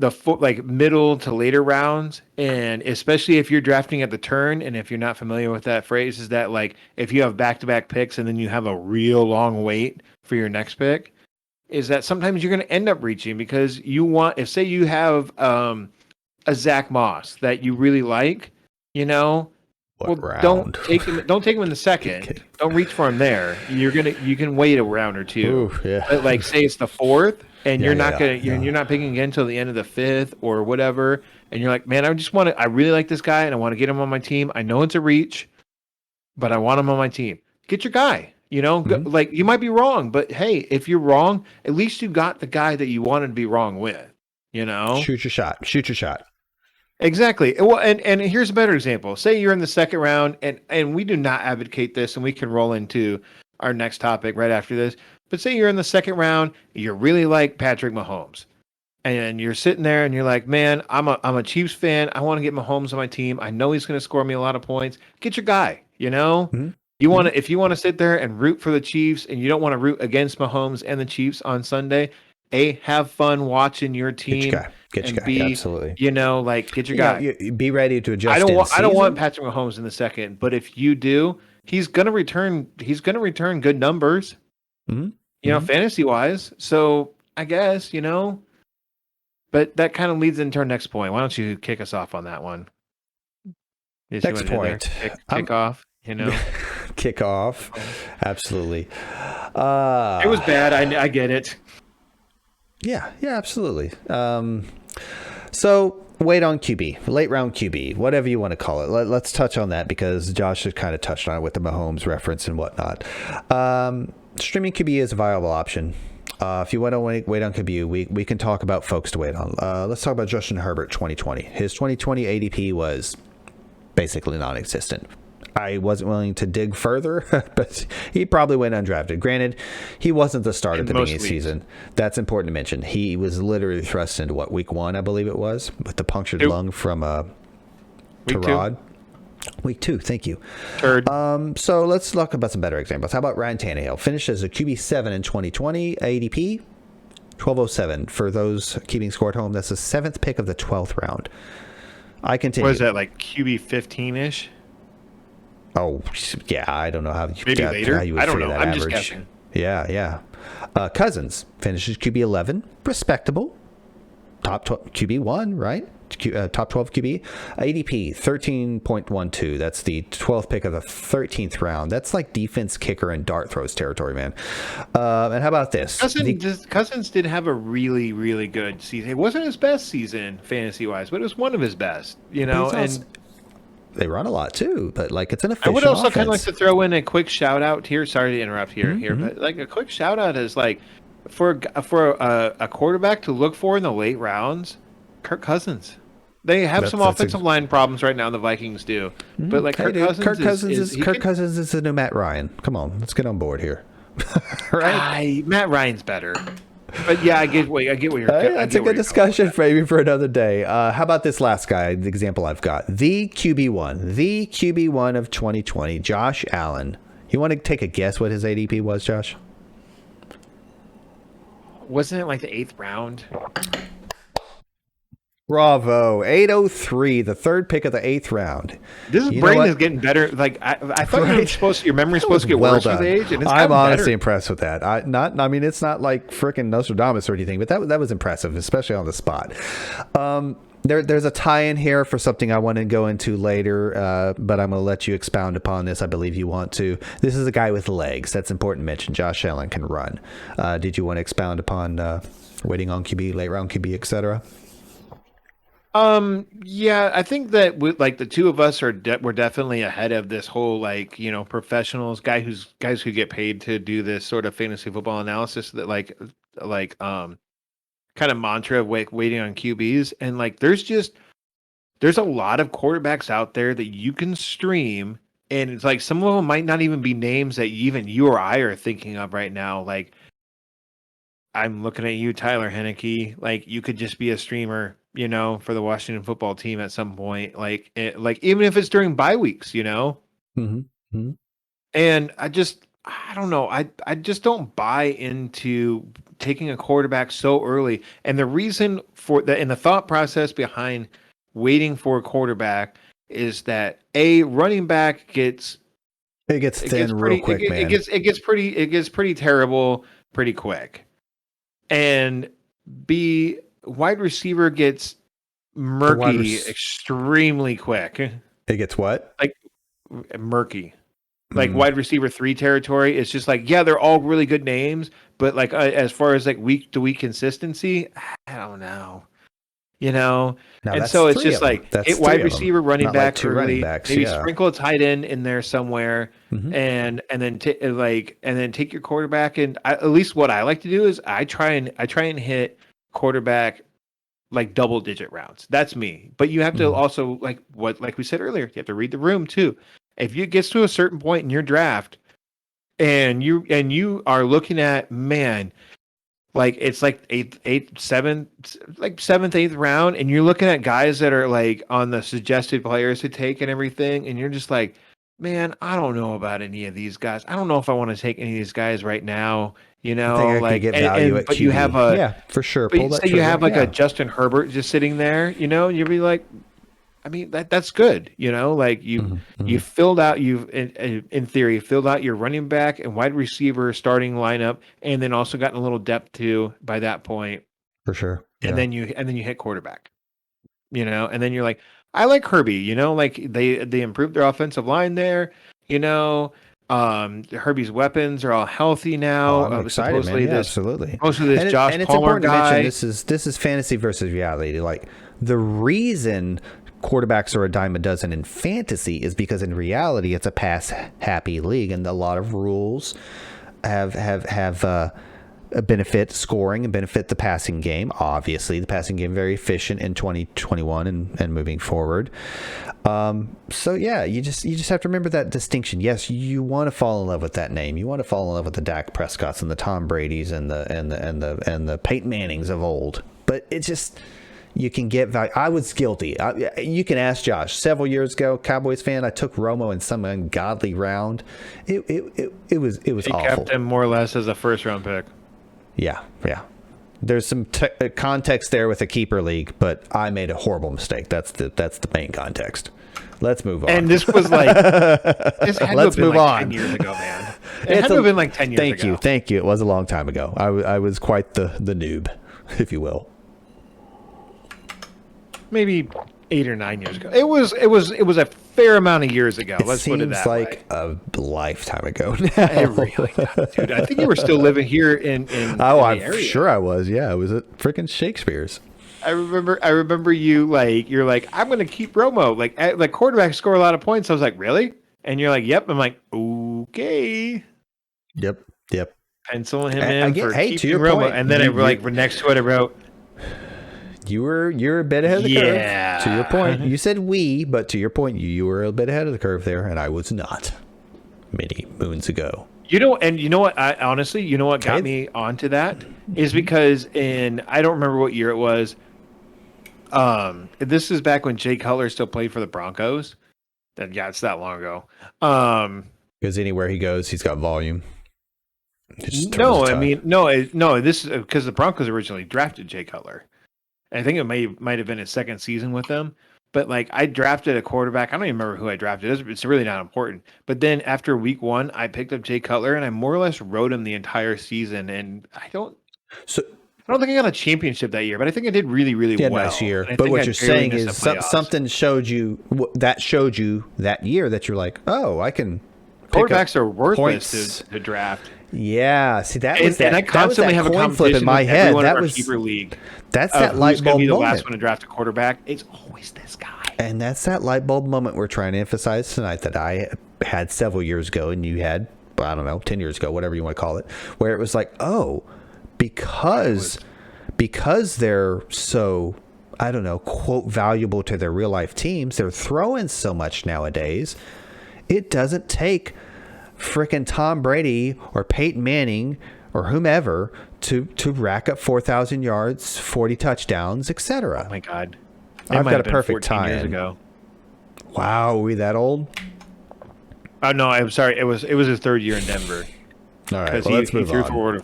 S1: the middle to later rounds, and especially if you're drafting at the turn, and if you're not familiar with that phrase, is that if you have back-to-back picks and then you have a real long wait for your next pick, is that sometimes you're going to end up reaching because say you have a Zach Moss that you really like, don't take him in the second. Don't reach for him there. You can wait a round or two.
S2: Ooh, yeah.
S1: But say it's the 4th and you're not picking again until the end of the 5th or whatever, and you're like, man, I really like this guy and I want to get him on my team. I know it's a reach, but I want him on my team. Get your guy. You might be wrong, but hey, if you're wrong, at least you got the guy that you wanted to be wrong with,
S2: Shoot your shot.
S1: Exactly. Well, and here's a better example. Say you're in the second round, and we do not advocate this, and we can roll into our next topic right after this. But say you're in the second round, you really like Patrick Mahomes, and you're sitting there and you're like, man, I'm a Chiefs fan. I want to get Mahomes on my team. I know he's going to score me a lot of points. Get your guy,
S2: Mm-hmm.
S1: If you want to sit there and root for the Chiefs and you don't want to root against Mahomes and the Chiefs on Sunday, have fun watching your team.
S2: Get your guy. Absolutely.
S1: Get your guy.
S2: Be ready to adjust.
S1: I don't want Patrick Mahomes in the second, but if you do, he's gonna return good numbers.
S2: Mm-hmm.
S1: Fantasy wise. So I guess, but that kind of leads into our next point. Why don't you kick us off on that one?
S2: Next point.
S1: Kick off.
S2: Kick off. Absolutely.
S1: It was bad. I get it.
S2: Yeah, absolutely. So wait on QB, late round QB, whatever you want to call it. Let's touch on that because Josh has kind of touched on it with the Mahomes reference and whatnot. Streaming QB is a viable option. If you want to wait on QB, we can talk about folks to wait on. Let's talk about Justin Herbert 2020. His 2020 ADP was basically non-existent. I wasn't willing to dig further, but he probably went undrafted. Granted, he wasn't the start at the beginning of the season. That's important to mention. He was literally thrust into week 1, I believe it was, with the punctured lung from Tyrod. Week 2, thank you.
S1: Third.
S2: So let's talk about some better examples. How about Ryan Tannehill? Finished as a QB7 in 2020, ADP 1207. For those keeping score at home, that's the 7th pick of the 12th round. I continue.
S1: What is that, like QB 15-ish?
S2: Oh, yeah, I don't know how you
S1: maybe later.
S2: How you would
S1: I don't
S2: figure
S1: know.
S2: that
S1: I'm
S2: average.
S1: just guessing.
S2: Yeah. Cousins finishes QB 11, respectable. Top 12 QB 1, right? Top 12 QB. ADP 13.12. That's the 12th pick of the 13th round. That's like defense, kicker, and dart throws territory, man. And how about this?
S1: Cousins did have a really, really good season. It wasn't his best season fantasy-wise, but it was one of his best. And
S2: they run a lot too, but like it's an efficient
S1: I would also
S2: offense.
S1: kind of like to throw in a quick shout out here. Sorry to interrupt here, but like a quick shout out is like for a quarterback to look for in the late rounds, Kirk Cousins. They have some offensive line problems right now. The Vikings do, but like Kirk
S2: Cousins is the new Matt Ryan. Come on, let's get on board here.
S1: Right? Matt Ryan's better. But yeah, I get what you're.
S2: That's a good discussion, maybe for another day. How about this last guy? The example I've got: the QB1 of 2020, Josh Allen. You want to take a guess what his ADP was, Josh?
S1: Wasn't it like the 8th round?
S2: Bravo, 803, the 3rd pick of the 8th round.
S1: This brain is getting better. Like I thought your memory's supposed to get worse with age, and
S2: I'm honestly impressed with that. I mean, it's not like freaking Nostradamus or anything, but that was impressive, especially on the spot. There's a tie-in here for something I want to go into later, but I'm going to let you expound upon this. I believe you want to. This is a guy with legs. That's important to mention. Josh Allen can run. Did you want to expound upon waiting on QB, late round QB, etc.?
S1: Yeah, I think that like the two of us we're definitely ahead of this whole professionals, guys who get paid to do this sort of fantasy football analysis that like kind of mantra of waiting on QBs, and like there's a lot of quarterbacks out there that you can stream, and it's like some of them might not even be names that even you or I are thinking of right now. Like I'm looking at you, Tyler Henneke. Like you could just be a streamer, for the Washington football team at some point. Like even if it's during bye weeks,
S2: Mm-hmm.
S1: And I don't know. I just don't buy into taking a quarterback so early. And the reason for that, and the thought process behind waiting for a quarterback, is that running back gets
S2: thin real quick, man.
S1: It gets pretty terrible pretty quick. And B, wide receiver gets murky extremely quick.
S2: It gets what?
S1: Like murky. Like wide receiver 3 territory. It's just like, yeah, they're all really good names, but like as far as like week to week consistency, I don't know.
S2: Now,
S1: and so it's just like wide receiver, running back,
S2: like
S1: early,
S2: backs,
S1: maybe sprinkle a tight end in there somewhere, and then take your quarterback. And at least what I like to do is I try and hit quarterback like double digit rounds. That's me. But you have to also like we said earlier, you have to read the room too. If it gets to a certain point in your draft, and you are looking at, man, like it's like seventh, 8th round, and you're looking at guys that are like on the suggested players to take and everything, and you're just like, man, I don't know about any of these guys. I don't know if I want to take any of these guys right now.
S2: I think I could get value at
S1: but
S2: QB.
S1: you have
S2: for sure.
S1: But say you have like a Justin Herbert just sitting there, you'd be like, I mean, that's good. Like you filled out, in theory filled out your running back and wide receiver starting lineup, and then also gotten a little depth too by that point.
S2: For sure. Yeah.
S1: And then you hit quarterback, and then you're like, I like Herbie, like they improved their offensive line there, Herbie's weapons are all healthy now.
S2: I'm excited, man. Yeah, absolutely.
S1: Most of this Josh
S2: it's
S1: Palmer
S2: important
S1: guy.
S2: to mention this is fantasy versus reality. Like the reason quarterbacks are a dime a dozen in fantasy is because in reality it's a pass happy league, and a lot of rules have benefit scoring and benefit the passing game. Obviously, the passing game very efficient in 2021 and moving forward. So yeah, you just have to remember that distinction. Yes, you want to fall in love with that name. You want to fall in love with the Dak Prescotts and the Tom Brady's and the Peyton Mannings of old. But it's just, you can get value. I was guilty. You can ask Josh. Several years ago, Cowboys fan, I took Romo in some ungodly round. It was
S1: He
S2: awful.
S1: kept him more or less as a first-round pick.
S2: Yeah. There's some context there with a keeper league, but I made a horrible mistake. That's the main context. Let's move on.
S1: And this was like, this had
S2: Let's
S1: to have been
S2: move
S1: like
S2: on.
S1: 10 years ago, man. It had to have been like 10 years ago.
S2: Thank you. It was a long time ago. I was quite the noob, if you will.
S1: Maybe 8 or 9 years ago. It was a fair amount of years ago. Let's put it that way.
S2: It seems like a lifetime ago now.
S1: It really does, dude. I think you were still living here in
S2: I'm
S1: the area.
S2: sure I was. Yeah, I was at freaking Shakespeare's.
S1: I remember you you're like, I'm gonna keep Romo. Like quarterbacks score a lot of points. I was like, really? And you're like, yep. I'm like, okay.
S2: Yep.
S1: Pencil him in
S2: Again,
S1: for
S2: hey, to
S1: keeping
S2: your
S1: Romo.
S2: point,
S1: And then next to it I wrote,
S2: You're a bit ahead of the
S1: Yeah.
S2: curve. To your point, you said we, but to your point, you were a bit ahead of the curve there, and I was not many moons ago.
S1: you know what? I honestly, you know what got
S2: Okay.
S1: me onto that is because I don't remember what year it was. This is back when Jay Cutler still played for the Broncos. It's that long ago.
S2: Because anywhere he goes, he's got volume. This is because the Broncos originally drafted Jay Cutler. I think it might have been his second season with them. But like, I drafted a quarterback. I don't even remember who I drafted. It's really not important. But then after week 1, I picked up Jay Cutler and I more or less rode him the entire season. And I don't think I got a championship that year, but I think I did really, really well. Nice year.
S1: And I
S2: But
S1: think
S2: what
S1: I
S2: you're
S1: barely
S2: saying
S1: missed
S2: is
S1: the playoffs.
S2: something showed you that year that you're like, oh, I can. pick up
S1: Quarterbacks are worthless
S2: points.
S1: to draft.
S2: Yeah, see that was
S1: And I
S2: that
S1: constantly have a
S2: coin flip
S1: competition
S2: in my
S1: with
S2: head.
S1: everyone in
S2: That
S1: our
S2: was
S1: keeper league.
S2: that's
S1: Of
S2: that light
S1: who's going
S2: bulb
S1: to be the
S2: moment.
S1: last one to draft a quarterback. It's always this guy.
S2: And that's that light bulb moment we're trying to emphasize tonight that I had several years ago and you had, I don't know, 10 years ago, whatever you want to call it, where it was like, oh, because they're so, I don't know, quote, valuable to their real life teams, they're throwing so much nowadays. It doesn't take frickin' Tom Brady or Peyton Manning or whomever to rack up 4,000 yards, 40 touchdowns, etc.
S1: Oh my God.
S2: I've got a perfect
S1: 14 years
S2: tie-in.
S1: ago.
S2: Wow, are we that old?
S1: Oh no, I'm sorry. It was his third year in Denver
S2: All right,
S1: because
S2: well, let's
S1: he
S2: move
S1: threw
S2: on.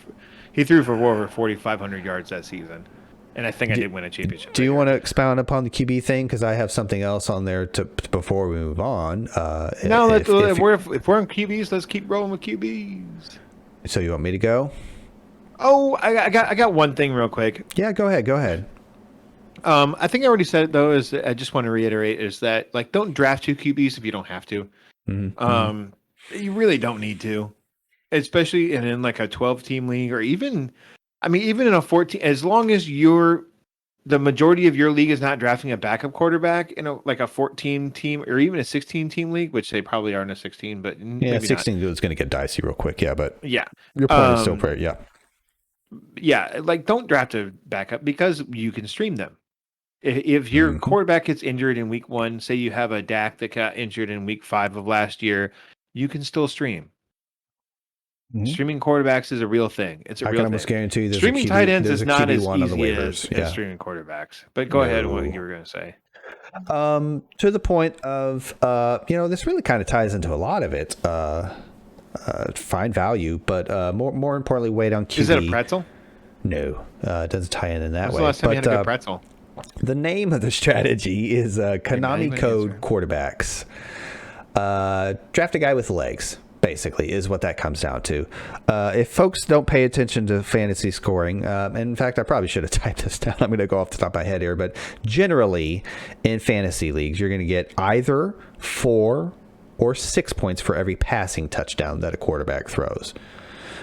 S1: he threw for over 4,500 yards that season, and I think I did win a championship.
S2: Do you want to expound upon the QB thing? Because I have something else on there before we move on.
S1: No,
S2: if
S1: we're on QBs. Let's keep rolling with QBs.
S2: so you want me to go?
S1: Oh, I got one thing real quick.
S2: Yeah, go ahead.
S1: I think I already said it though. Is I just want to reiterate is that like don't draft 2 QBs if you don't have to.
S2: Mm-hmm.
S1: You really don't need to, especially in like a 12-team league or even in a 14. As long as the majority of your league is not drafting a backup quarterback in like a 14-team or even a 16-team league, which they probably are in a 16, but
S2: Yeah,
S1: maybe
S2: 16 is going to get dicey real quick. Yeah, but
S1: not. Yeah,
S2: your point is still pretty. Yeah.
S1: yeah, like don't draft a backup because you can stream them. If your
S2: Mhm.
S1: quarterback gets injured in week 1, say you have a Dak that got injured in week 5 of last year, you can still stream.
S2: Mhm.
S1: Streaming quarterbacks is a real thing. It's a
S2: I
S1: real
S2: can almost
S1: thing.
S2: guarantee you there's
S1: Streaming
S2: a QB,
S1: tight ends
S2: there's
S1: is
S2: a
S1: not
S2: QB
S1: as
S2: one on the
S1: easy
S2: waivers.
S1: as streaming quarterbacks. But go ahead with what you were going to say.
S2: To the point of, this really kind of ties into a lot of it. Fine value, but more importantly, weight on QB.
S1: Is it a pretzel?
S2: No, it doesn't tie in that
S1: When's
S2: way.
S1: the last time you had a
S2: But,
S1: good pretzel?
S2: the name of the strategy is Konami
S1: even
S2: Code
S1: answer.
S2: Quarterbacks. Draft a guy with legs, basically, is what that comes down to. If folks don't pay attention to fantasy scoring, and in fact, I probably should have typed this down. I'm going to go off the top of my head here, but generally in fantasy leagues, you're going to get either 4 or 6 points for every passing touchdown that a quarterback throws.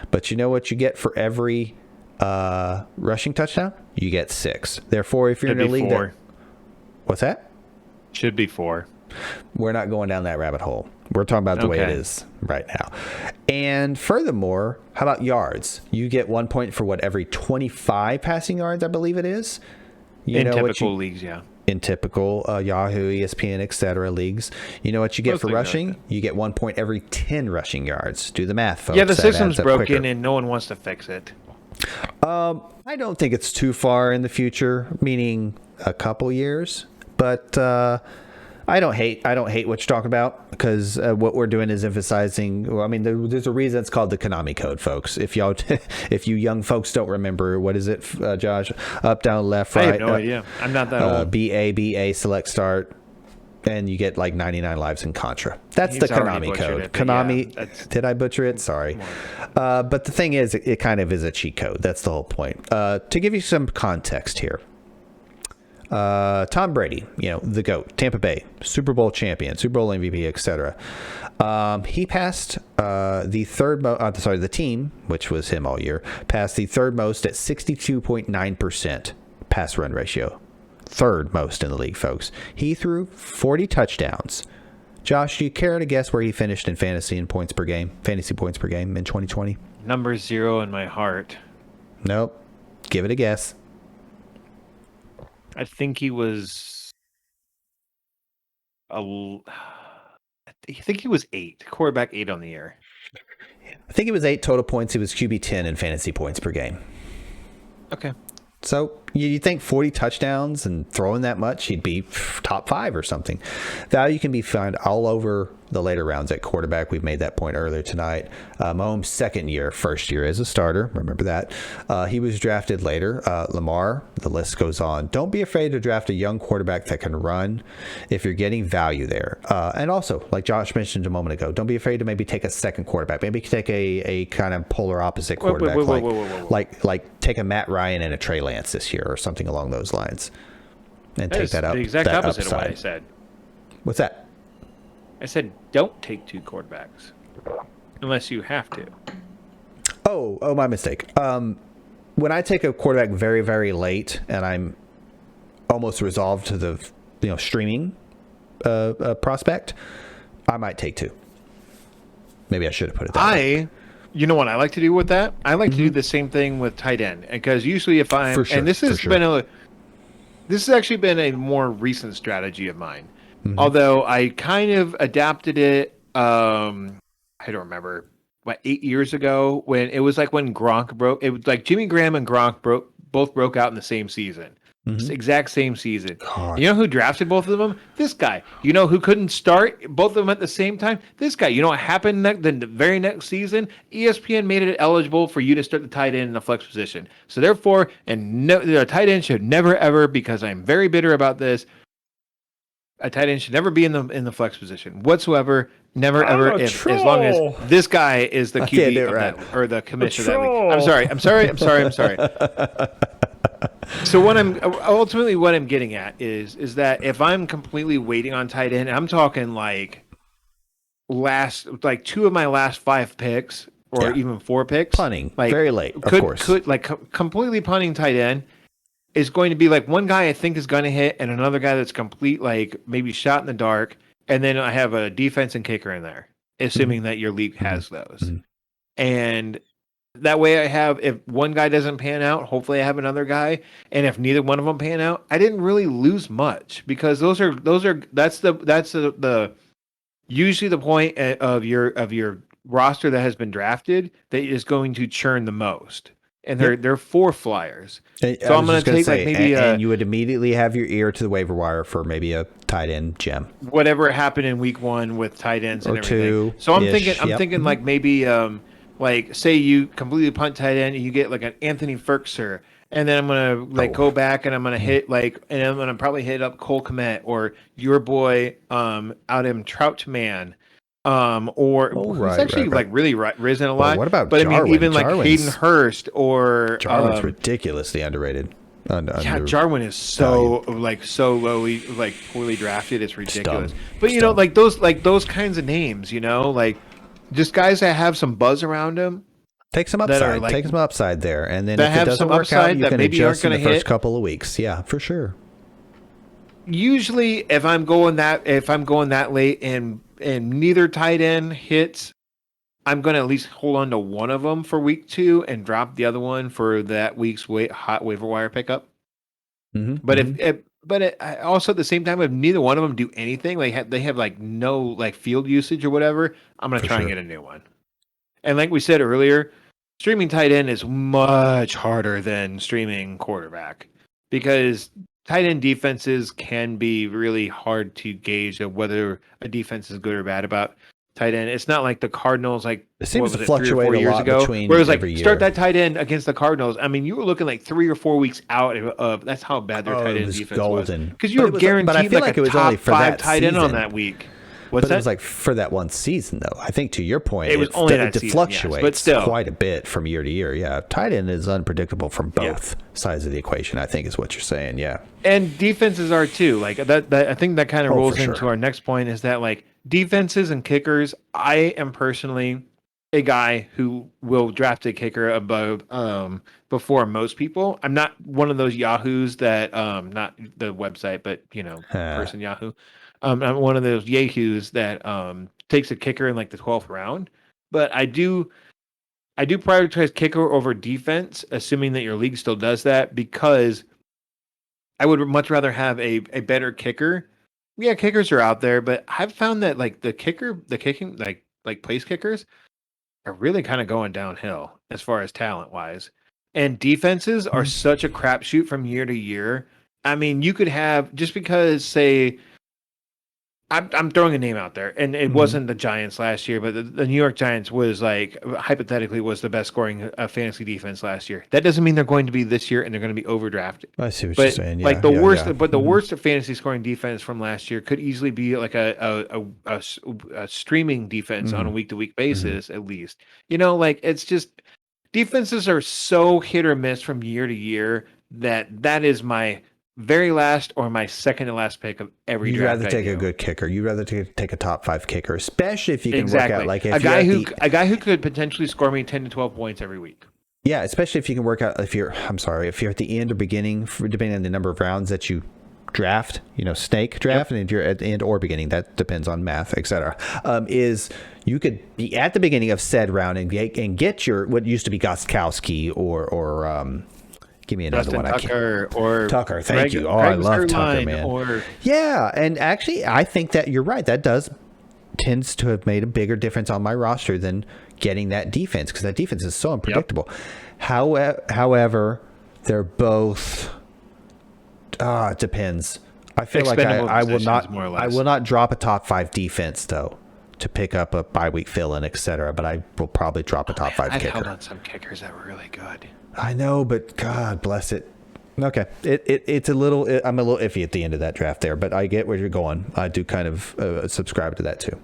S2: But you know what you get for every rushing touchdown? You get 6. Therefore, if you're
S1: Should
S2: in a
S1: be
S2: league
S1: 4.
S2: what's that?
S1: Should be 4.
S2: We're not going down that rabbit hole. We're talking about the way it
S1: Okay.
S2: is right now. And furthermore, how about yards? You get 1 point for every 25 passing yards, I believe it is. You
S1: In
S2: know what
S1: typical
S2: you,
S1: leagues, yeah.
S2: in typical Yahoo, ESPN, etc. leagues. You know what you get
S1: Most
S2: for
S1: leagues are like
S2: rushing?
S1: that.
S2: You get 1 point every 10 rushing yards. Do the math, folks.
S1: Yeah, the
S2: That
S1: system's
S2: adds up
S1: broken
S2: quicker.
S1: and no one wants to fix it.
S2: I don't think it's too far in the future, meaning a couple years. But I don't hate what you're talking about, because what we're doing is emphasizing. Well, I mean, there's a reason it's called the Konami code, folks. If y'all, if you young folks don't remember, what is it, Josh? Up, down, left,
S1: I
S2: right.
S1: have no idea. I'm not that old.
S2: BA, select, start, and you get like 99 lives in Contra. That's
S1: He's
S2: the
S1: already
S2: Konami
S1: butchered
S2: code.
S1: it, but yeah,
S2: Konami,
S1: that's-
S2: did I butcher it? Sorry. But the thing is, it kind of is a cheat code. That's the whole point. To give you some context here. Tom Brady, the GOAT, Tampa Bay, Super Bowl champion, Super Bowl MVP, etc. He passed the team, which was him all year, passed the third most at 62.9% pass run ratio. Third most in the league, folks. He threw 40 touchdowns. Josh, do you care to guess where he finished in fantasy points per game in 2020?
S1: Number 0 in my heart.
S2: Nope. Give it a guess.
S1: I think he was I think he was 8. Quarterback 8 on the year.
S2: I think it was 8 total points. He was QB 10 in fantasy points per game.
S1: Okay.
S2: So you think 40 touchdowns and throwing that much, he'd be top 5 or something. Value can be found all over the later rounds at quarterback. We've made that point earlier tonight. Mahomes' first year as a starter. Remember that. He was drafted later. Lamar, the list goes on. Don't be afraid to draft a young quarterback that can run if you're getting value there. And also, like Josh mentioned a moment ago, don't be afraid to maybe take a second quarterback. Maybe take a kind of polar opposite quarterback.
S1: Whoa.
S2: Like take a Matt Ryan and a Trey Lance this year or something along those lines. And
S1: That
S2: take
S1: is
S2: that up.
S1: the exact
S2: that
S1: opposite of what I
S2: upside.
S1: said.
S2: What's that?
S1: I said don't take 2 quarterbacks unless you have to.
S2: Oh, my mistake. When I take a quarterback very, very late and I'm almost resolved to the streaming prospect, I might take 2. Maybe I should have put it that way.
S1: You know what I like to do with that? I like to do the same thing with tight end, because usually if I'm
S2: For sure,
S1: and this has
S2: for sure.
S1: this has actually been a more recent strategy of mine. Although I kind of adapted it, I don't remember, 8 years ago, when it was like when Gronk broke. It was like Jimmy Graham and Gronk both broke out in the same season. Exact same season.
S2: God.
S1: You know who drafted both of them? This guy. You know who couldn't start both of them at the same time? This guy. You know what happened the very next season? ESPN made it eligible for you to start the tight end in the flex position. So therefore, the tight end should never ever, because I'm very bitter about this, a tight end should never be in the flex position whatsoever. Never ever,
S2: I'm a
S1: as long as
S2: troll.
S1: this guy is the
S2: I can't do
S1: QB
S2: it
S1: of
S2: right.
S1: that, or the commissioner of that
S2: troll.
S1: league. I'm sorry. So what I'm getting at is that if I'm completely waiting on tight end, I'm talking like 2 of my last 5 picks, or
S2: Yeah.
S1: even 4 picks,
S2: Punting, very late, of course.
S1: Completely punting tight end is going to be like one guy I think is going to hit, and another guy that's complete, like maybe shot in the dark, and then I have a defense and kicker in there, assuming that your league has those. And that way I have, if one guy doesn't pan out, hopefully I have another guy, and if neither one of them pan out, I didn't really lose much, because that's the usually the point of your roster that has been drafted that is going to churn the most. And they're 4 flyers. So I'm going to take
S2: and you would immediately have your ear to the waiver wire for maybe a tight end gem.
S1: Whatever happened in week 1 with tight ends and
S2: Or
S1: everything.
S2: 2
S1: So I'm
S2: -ish,
S1: thinking like maybe like say you completely punt tight end and you get like an Anthony Ferkser, and then I'm gonna go back and I'm gonna hit and I'm gonna probably hit up Cole Kmet or your boy Adam Troutman. Who's actually
S2: right.
S1: really risen a lot.
S2: what about
S1: but I
S2: Jarwin?
S1: mean, even like
S2: Jarwin's-
S1: Hayden Hurst or
S2: Jarwin's ridiculously underrated.
S1: yeah, Jarwin is so lowly, poorly drafted. It's ridiculous. But you know, like those kinds of names, like just guys that have some buzz around them.
S2: Take some
S1: that
S2: upside.
S1: are, like-
S2: Take some upside there, and then
S1: that
S2: if it
S1: have
S2: doesn't
S1: some
S2: work out,
S1: upside
S2: you
S1: that
S2: can
S1: maybe aren't
S2: adjust in the
S1: gonna
S2: first
S1: hit.
S2: couple of weeks. Yeah, for sure.
S1: Usually, if I'm going that late in neither tight end hits, I'm going to at least hold on to one of them for week 2 and drop the other one for that week's hot waiver wire pickup. But also at the same time, if neither one of them do anything, they have like no like field usage or whatever, I'm going to try and get a new one. And like we said earlier, streaming tight end is much harder than streaming quarterback because tight end defenses can be really hard to gauge of whether a defense is good or bad about tight end. It's not like the Cardinals, like
S2: it seems to fluctuate 3 or 4 years ago,
S1: where it was like start that tight end against the Cardinals. I mean, you were looking like 3 or 4 weeks out of that's how bad their tight end defense was, because you were guaranteed. But I feel like it was only for that tight end on that week.
S2: It was like for that one season, though. I think to your point,
S1: it was only that season,
S2: fluctuates
S1: yes, but still
S2: quite a bit from year to year. Yeah, tight end is unpredictable from both sides of the equation, I think is what you're saying. Yeah,
S1: and defenses are too. Like that I think that kind of rolls into our next point is that like defenses and kickers. I am personally a guy who will draft a kicker above before most people. I'm not one of those yahoos that not the website, but person Yahoo. I'm one of those yahoos that takes a kicker in like the 12th round, but I do prioritize kicker over defense, assuming that your league still does that, because I would much rather have a better kicker. Yeah, kickers are out there, but I've found that like the kicking like place kickers are really kind of going downhill as far as talent wise, and defenses are such a crapshoot from year to year. I mean, you could have, just because say. I'm throwing a name out there, and it wasn't the Giants last year, but the New York Giants was like hypothetically was the best scoring fantasy defense last year. That doesn't mean they're going to be this year, and they're going to be overdrafted.
S2: I see what you're saying. Yeah,
S1: like the worst, but the worst fantasy scoring defense from last year could easily be like a streaming defense on a week to week basis, at least. Like it's just defenses are so hit or miss from year to year that is my very last or my second to last pick of every draft.
S2: You'd rather take a good kicker. You'd rather take a top 5 kicker, especially if you can work out like
S1: a guy who could potentially score me 10 to 12 points every week.
S2: Yeah, especially if you can work out if you're at the end or beginning, depending on the number of rounds that you draft, snake draft, and if you're at the end or beginning, that depends on math, etc. Is you could be at the beginning of said round and get your what used to be Gostkowski or give me another
S1: Dustin
S2: one.
S1: Tucker.
S2: Thank you. I love Tucker, man. Yeah, and actually, I think that you're right. That tends to have made a bigger difference on my roster than getting that defense, because that defense is so unpredictable. However, they're both. It depends. I feel like I will not drop a top 5 defense though to pick up a bye week fill-in, etc. But I will probably drop a top 5 kicker.
S1: I've held on some kickers that were really good.
S2: I know, but God bless it. Okay, it's a little. I'm a little iffy at the end of that draft there, but I get where you're going. I do kind of subscribe to that too.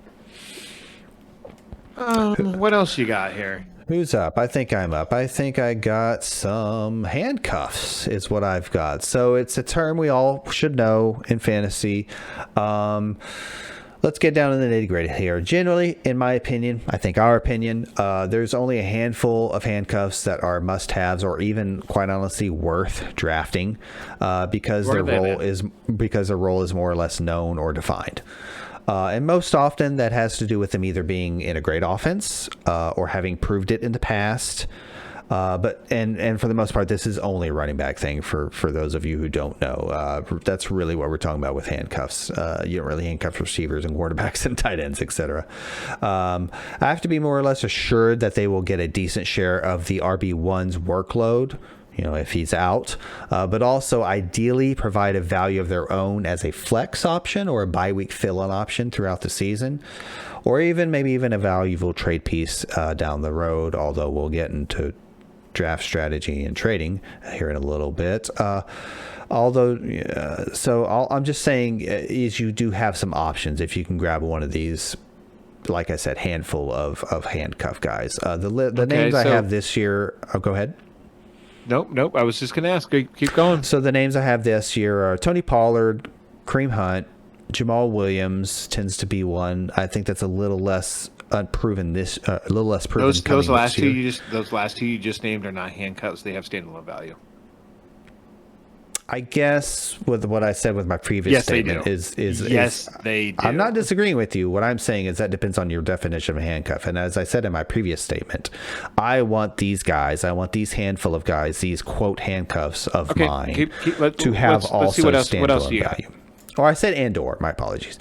S1: What else you got here?
S2: Who's up? I think I'm up. I think I got some handcuffs is what I've got. So it's a term we all should know in fantasy. Let's get down to the nitty-gritty here. Generally, in my opinion, I think our opinion, there's only a handful of handcuffs that are must-haves or even, quite honestly, worth drafting because their role is more or less known or defined. And most often that has to do with them either being in a great offense or having proved it in the past. But for the most part, this is only a running back thing for those of you who don't know. That's really what we're talking about with handcuffs. You don't really handcuff receivers and quarterbacks and tight ends, etc. I have to be more or less assured that they will get a decent share of the RB1's workload, if he's out, but also ideally provide a value of their own as a flex option or a bye week fill-in option throughout the season, or maybe even a valuable trade piece down the road, although we'll get into draft strategy and trading here in a little bit. I'm just saying is you do have some options if you can grab one of these, like I said, handful of handcuff guys. The names I have this year, go ahead.
S1: Nope. I was just going to ask. Keep going.
S2: So the names I have this year are Tony Pollard, Kareem Hunt, Jamal Williams tends to be one. I think that's a little less unproven a little less proven.
S1: Those last two you just named are not handcuffs. They have standalone value.
S2: I guess with what I said with my previous
S1: Yes, they
S2: statement
S1: do.
S2: is
S1: They do.
S2: I'm not disagreeing with you. What I'm saying is that depends on your definition of a handcuff. And as I said in my previous statement, I want these guys, I want these handful of guys, these quote handcuffs of mine to have also standalone value. Or I said Andor, my apologies.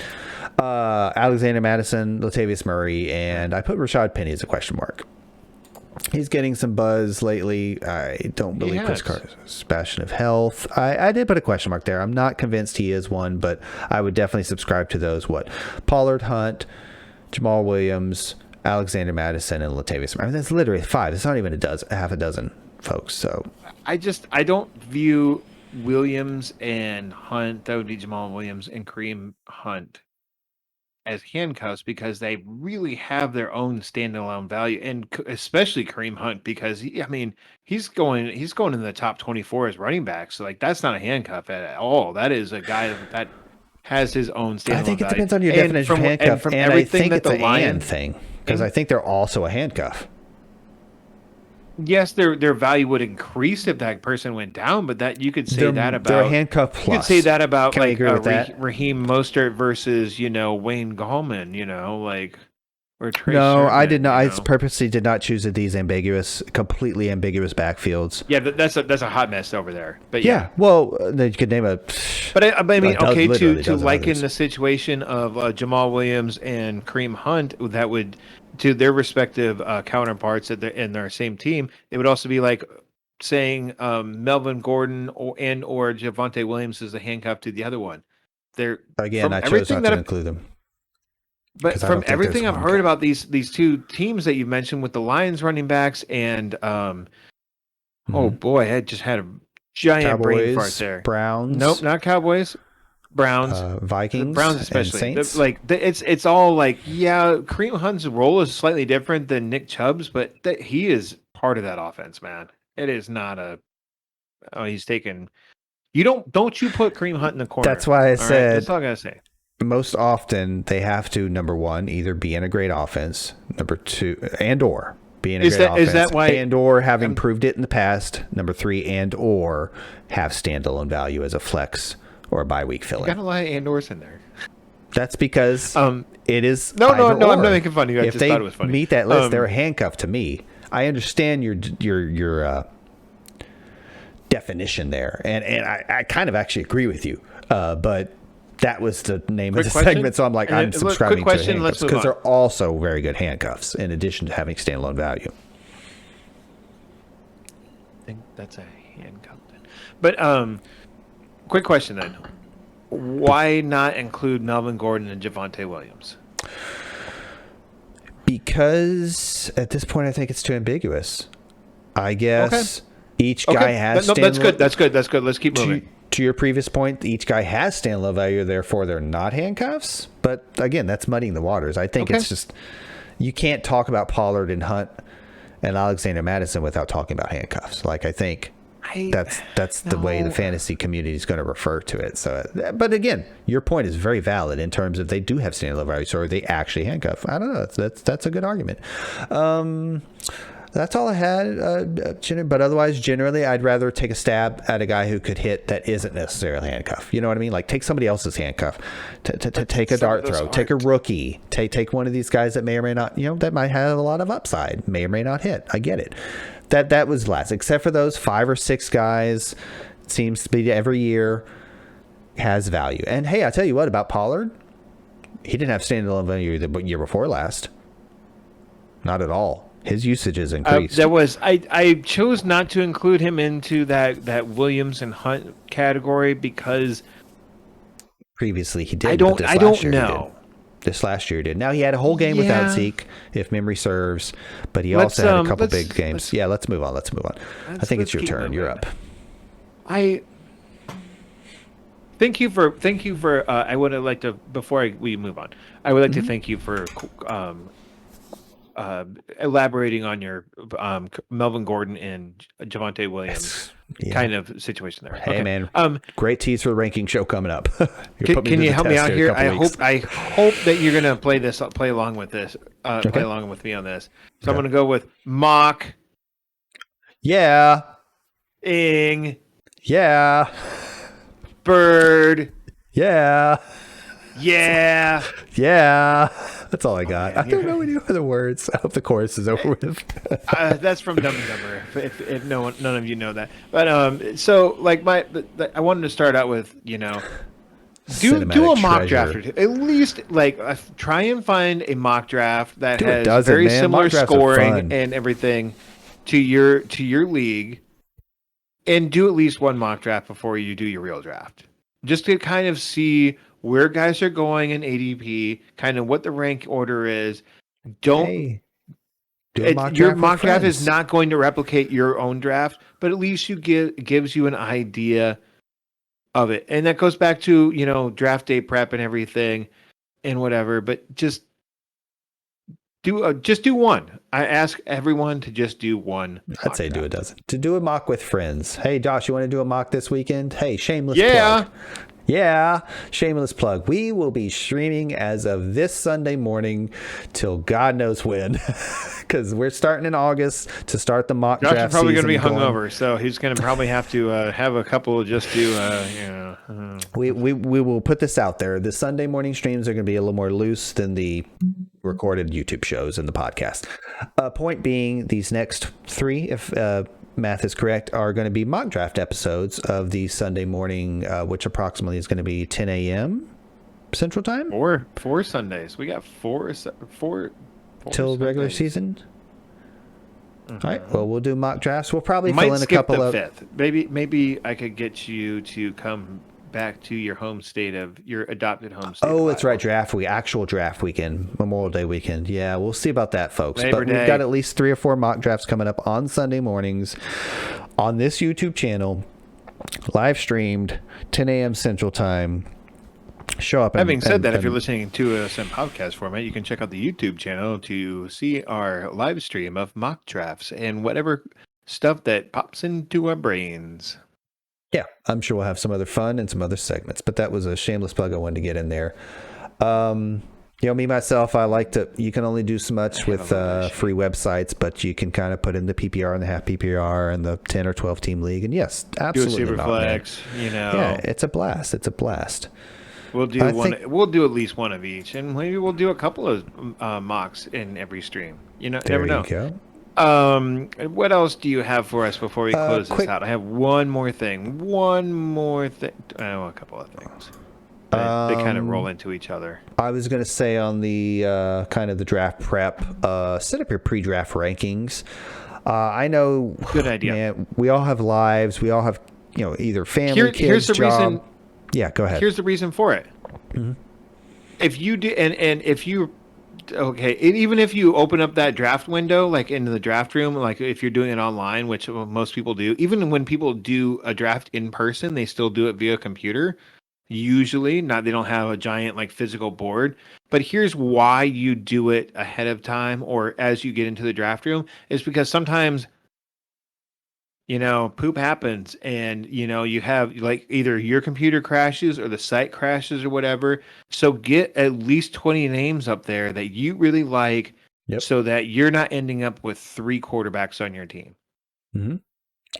S2: Alexander Madison, Latavius Murray, and I put Rashad Penny as a question mark. He's getting some buzz lately. I don't believe Chris Carson's bastion of health. I did put a question mark there. I'm not convinced he is one, but I would definitely subscribe to those. Pollard, Hunt, Jamal Williams, Alexander Madison, and Latavius. I mean, that's literally 5. It's not even half a dozen folks. So
S1: I don't view Williams and Hunt. That would be Jamal Williams and Kareem Hunt as handcuffs because they really have their own standalone value, and especially Kareem Hunt because he's going in the top 24 as running back. So like that's not a handcuff at all. That is a guy that has his own standalone value.
S2: I think it depends on your definition of handcuff, and I think it's an and thing because I think they're also a handcuff.
S1: Yes, their value would increase if that person went down, but that you could say that about
S2: they're a handcuff plus.
S1: You could say that about
S2: Can I agree with that?
S1: Raheem Mostert versus Wayne Gallman, or Trey
S2: No,
S1: Sermon,
S2: I did not. I purposely did not choose these completely ambiguous backfields.
S1: Yeah, that's a hot mess over there. But
S2: yeah, well, you could name a.
S1: But I mean, okay, to liken the situation of Jamal Williams and Kareem Hunt, that would. To their respective counterparts in their same team, it would also be like saying Melvin Gordon or Javonte Williams is a handcuff to the other one.
S2: I chose not to include them.
S1: But from everything I've heard about these two teams that you mentioned with the Lions running backs and oh boy, I just had a giant
S2: Cowboys,
S1: brain fart there.
S2: Browns.
S1: Nope, not Cowboys. Browns,
S2: Vikings,
S1: the Browns especially.
S2: And Saints.
S1: It's all like, yeah, Kareem Hunt's role is slightly different than Nick Chubb's, but he is part of that offense, man. It is not he's taken. Don't you put Kareem Hunt in the corner?
S2: That's why I said.
S1: Right? That's all I gotta say.
S2: Most often they have to, number one, either be in a great offense, number two, and/or be in a great offense,
S1: is that why,
S2: and/or having proved it in the past, number three, and/or have standalone value as a flex or a bye-week fill-in.
S1: You got a lot of and/ors in there.
S2: That's because it is
S1: no. I'm not making fun of you. I
S2: if
S1: just
S2: they
S1: thought it was funny.
S2: Meet that list, they're a handcuff to me. I understand your definition there, and I kind of actually agree with you. But that was the name of the segment, so I'm like, I'm subscribing to handcuffs because they're also very good handcuffs in addition to having standalone value.
S1: I think that's a handcuff then. But quick question then. Why not include Melvin Gordon and Javonte Williams?
S2: Because at this point, I think it's too ambiguous. I guess each guy has.
S1: No, that's good. That's good. Let's keep moving.
S2: To your previous point, each guy has standalone value, therefore they're not handcuffs. But again, that's muddying the waters. I think it's just you can't talk about Pollard and Hunt and Alexander Madison without talking about handcuffs. Like I think that's the way the fantasy community is going to refer to it. So, but again, your point is very valid in terms of they do have standalone value, so are they actually handcuffed? I don't know. That's a good argument. That's all I had. But otherwise, generally, I'd rather take a stab at a guy who could hit that isn't necessarily a handcuff. You know what I mean? Like take somebody else's handcuff. Take a dart throw. Take a rookie. Take one of these guys that may or may not, that might have a lot of upside. May or may not hit. I get it. That was last. Except for those 5 or 6 guys, it seems to be every year has value. And hey, I tell you what about Pollard. He didn't have standalone value the year before last. Not at all. His usage has increased.
S1: I chose not to include him into that Williams and Hunt category because
S2: previously he did.
S1: I don't know.
S2: This last year he did. Now he had a whole game without Zeke, if memory serves, but he also had a couple big games. Let's move on. I think it's your turn. You're up.
S1: Thank you for. I would like to before we move on. I would like to thank you for elaborating on your Melvin Gordon and Javonte Williams kind of situation there.
S2: Hey man, great tease for the ranking show coming up.
S1: Can you help me out here? I hope that you're gonna play along with this. Play along with me on this. So I'm gonna go with mock.
S2: Yeah.
S1: Ing.
S2: Yeah.
S1: Bird.
S2: Yeah.
S1: Yeah.
S2: Yeah. That's all I got.
S1: man,
S2: I don't know any other words. I hope the chorus is over with.
S1: That's from Dumb and Dumber. If none of you know that, but so like I wanted to start out with do
S2: Cinematic
S1: a mock draft
S2: treasure.
S1: or two. At least like try and find a mock draft that
S2: Do a
S1: has
S2: dozen,
S1: very
S2: man.
S1: similar
S2: Mock drafts are
S1: scoring
S2: fun.
S1: and everything to your league, and do at least one mock draft before you do your real draft, just to kind of see where guys are going in ADP, kind of what the rank order is. Don't
S2: Hey, do a mock
S1: your
S2: draft with
S1: mock draft is
S2: friends.
S1: not going to replicate your own draft, but at least gives you an idea of it. And that goes back to, draft day prep and everything and whatever, but just do one. I ask everyone to just do one.
S2: I'd say do a dozen. To do a mock with friends. Hey, Josh, you want to do a mock this weekend? Hey, shameless
S1: Yeah.
S2: plug. Yeah, shameless plug. We will be streaming as of this Sunday morning till God knows when, because we're starting in August to start the mock
S1: Josh is
S2: draft
S1: probably going to be
S2: season
S1: hungover, so he's going to probably have to have a couple just do,
S2: We will put this out there. The Sunday morning streams are going to be a little more loose than the recorded YouTube shows and the podcast. Point being, these next three, if math is correct, are going to be mock draft episodes of the Sunday morning, which approximately is going to be 10 a.m. Central Time
S1: four Sundays. We got four
S2: till regular
S1: Sundays.
S2: season. All right. Well, we'll do mock drafts. We'll probably
S1: Might
S2: fill in a
S1: skip
S2: couple
S1: the
S2: of.
S1: fifth. Maybe I could get you to come back to your home state of your adopted home state.
S2: Oh,
S1: of
S2: that's right.
S1: Iowa.
S2: Draft week, actual draft weekend, Memorial Day weekend. Yeah, we'll see about that, folks.
S1: Labor
S2: But we've
S1: Day.
S2: got at least 3 or 4 mock drafts coming up on Sunday mornings on this YouTube channel, live streamed, 10 a.m. Central Time. Show up.
S1: Having said that, if you're listening to us in podcast format, you can check out the YouTube channel to see our live stream of mock drafts and whatever stuff that pops into our brains.
S2: Yeah, I'm sure we'll have some other fun and some other segments, but that was a shameless plug I wanted to get in there. Me, myself, I like to, you can only do so much with free websites, but you can kind of put in the PPR and the half PPR and the 10 or 12 team league. And yes,
S1: Do a
S2: absolutely.
S1: Superflex,
S2: Yeah, it's a blast. It's a blast.
S1: We'll do we'll do at least one of each, and maybe we'll do a couple of mocks in every stream.
S2: There
S1: never know.
S2: you go.
S1: What else do you have for us before we close this out? I have one more thing. Oh, a couple of things. But they kind of roll into each other.
S2: I was going to say on the kind of the draft prep, set up your pre-draft rankings. I know.
S1: Good idea.
S2: Man, we all have lives. We all have, either family, kids,
S1: here's the
S2: job.
S1: reason.
S2: Yeah, go ahead.
S1: Here's the reason for it.
S2: Mm-hmm.
S1: If you do, and if you, okay, and even if you open up that draft window, like into the draft room, like if you're doing it online, which most people do, even when people do a draft in person, they still do it via computer. Usually, they don't have a giant like physical board. But here's why you do it ahead of time or as you get into the draft room is because sometimes poop happens and, you have like either your computer crashes or the site crashes or whatever. So get at least 20 names up there that you really like so that you're not ending up with 3 quarterbacks on your team.
S2: Mm-hmm.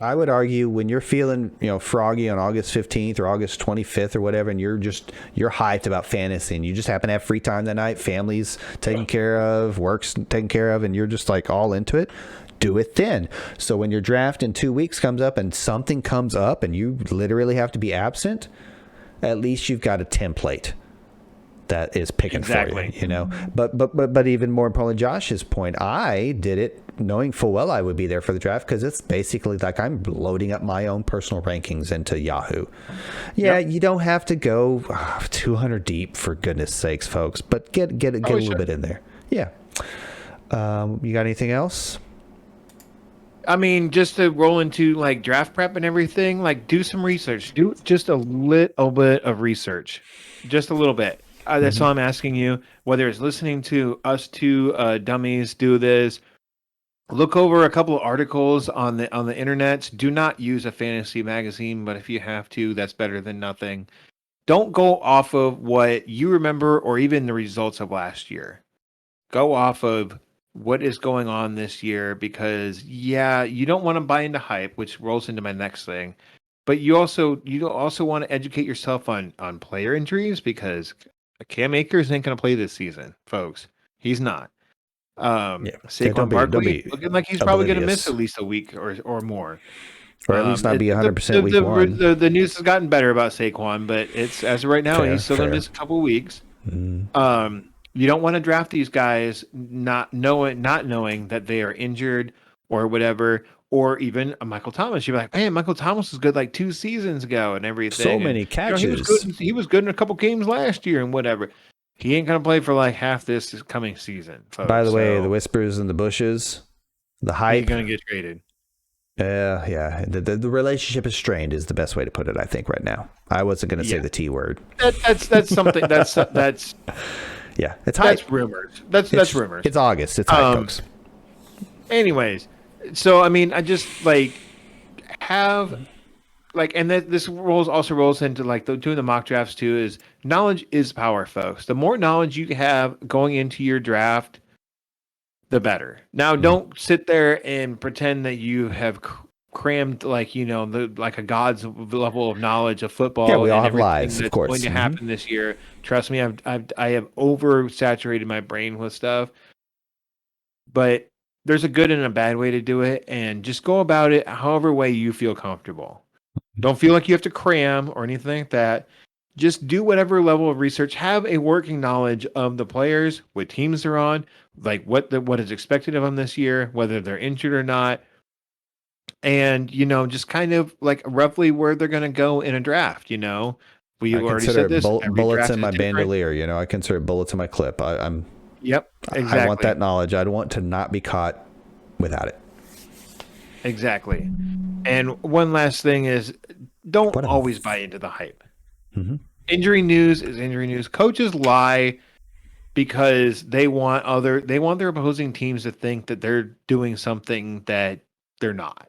S2: I would argue when you're feeling, froggy on August 15th or August 25th or whatever, and you're hyped about fantasy and you just happen to have free time that night, family's taken care of, work's taken care of, and you're just like all into it. Do it then. So when your draft in 2 weeks comes up and something comes up and you literally have to be absent, at least you've got a template that is picking for you, But even more importantly, Josh's point, I did it knowing full well I would be there for the draft because it's basically like I'm loading up my own personal rankings into Yahoo. Yeah, You don't have to go 200 deep for goodness sakes, folks, but get a little bit in there. Yeah. You got anything else?
S1: I mean, just to roll into like draft prep and everything, like do some research. Do just a little bit of research, just a little bit. That's all I'm asking you. Whether it's listening to us two dummies do this, look over a couple of articles on the internet. Do not use a fantasy magazine, but if you have to, that's better than nothing. Don't go off of what you remember or even the results of last year. Go off of what is going on this year because, you don't want to buy into hype, which rolls into my next thing. but you also want to educate yourself on player injuries because Cam Akers ain't going to play this season, folks. He's not. Saquon Barkley looking like he's probably going to miss at least a week or more.
S2: Or at least not be 100% week one.
S1: The news has gotten better about Saquon, but it's as of right now, he's still going to miss a couple weeks. Mm. You don't want to draft these guys not knowing that they are injured or whatever, or even a Michael Thomas. You're like, hey, Michael Thomas was good like 2 seasons ago and everything.
S2: So many catches.
S1: He was good in a couple games last year and whatever. He ain't going to play for like half this coming season, folks.
S2: By the way, the whispers in the bushes, the hype.
S1: He's going to get traded.
S2: Yeah. The relationship is strained is the best way to put it, I think, right now. I wasn't going to say the T word.
S1: That's something that's
S2: yeah, it's hype.
S1: That's rumors. That's rumors.
S2: It's August. It's hype, folks.
S1: Anyways, so I mean, I just like have like, and this also rolls into like doing the mock drafts too. Is knowledge is power, folks. The more knowledge you have going into your draft, the better. Now, don't sit there and pretend that you have crammed like like a god's level of knowledge of football.
S2: Yeah, we all have lives, of course.
S1: Going to happen this year. Trust me, I have oversaturated my brain with stuff. But there's a good and a bad way to do it, and just go about it however way you feel comfortable. Don't feel like you have to cram or anything like that. Just do whatever level of research. Have a working knowledge of the players, what teams they're on, like what is expected of them this year, whether they're injured or not, and just kind of like roughly where they're going to go in a draft. We already said this.
S2: Bullets in my bandolier. I consider bullets in my clip. I'm.
S1: Yep, exactly.
S2: I want that knowledge. I'd want to not be caught without it.
S1: Exactly. And one last thing is, don't always buy into the hype. Mm-hmm. Injury news is injury news. Coaches lie because they want their opposing teams to think that they're doing something that they're not.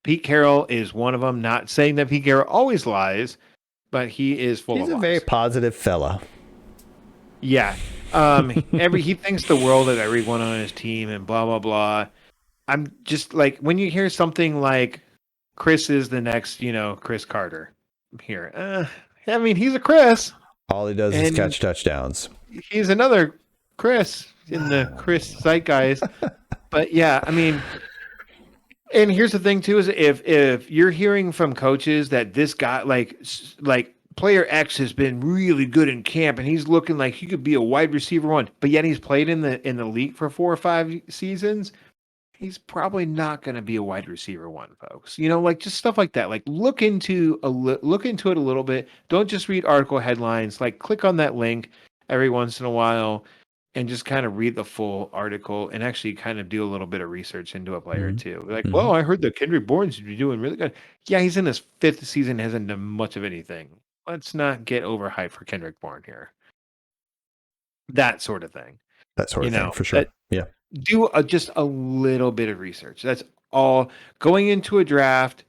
S1: Pete Carroll is one of them. Not saying that Pete Carroll always lies, but he is full of lies.
S2: He's a very positive fella.
S1: Yeah. He thinks the world of everyone on his team and blah blah blah. I'm just like, when you hear something like Chris is the next, Chris Carter here. I mean, he's a Chris.
S2: All he does is catch touchdowns.
S1: He's another Chris in the Chris zeitgeist. But yeah, I mean, and here's the thing too, is if you're hearing from coaches that this guy like player X has been really good in camp and he's looking like he could be a wide receiver 1, but yet he's played in the league for 4 or 5 seasons, he's probably not going to be a wide receiver 1, folks. Like just stuff like that. Like look into it a little bit. Don't just read article headlines. Like click on that link every once in a while and just kind of read the full article and actually kind of do a little bit of research into a player too. Like, well, I heard that Kendrick Bourne's doing really good. Yeah, he's in his 5th season, hasn't done much of anything. Let's not get overhyped for Kendrick Bourne here. That sort of thing.
S2: That sort of thing, for sure. Yeah.
S1: Do just a little bit of research. That's all. Going into a draft,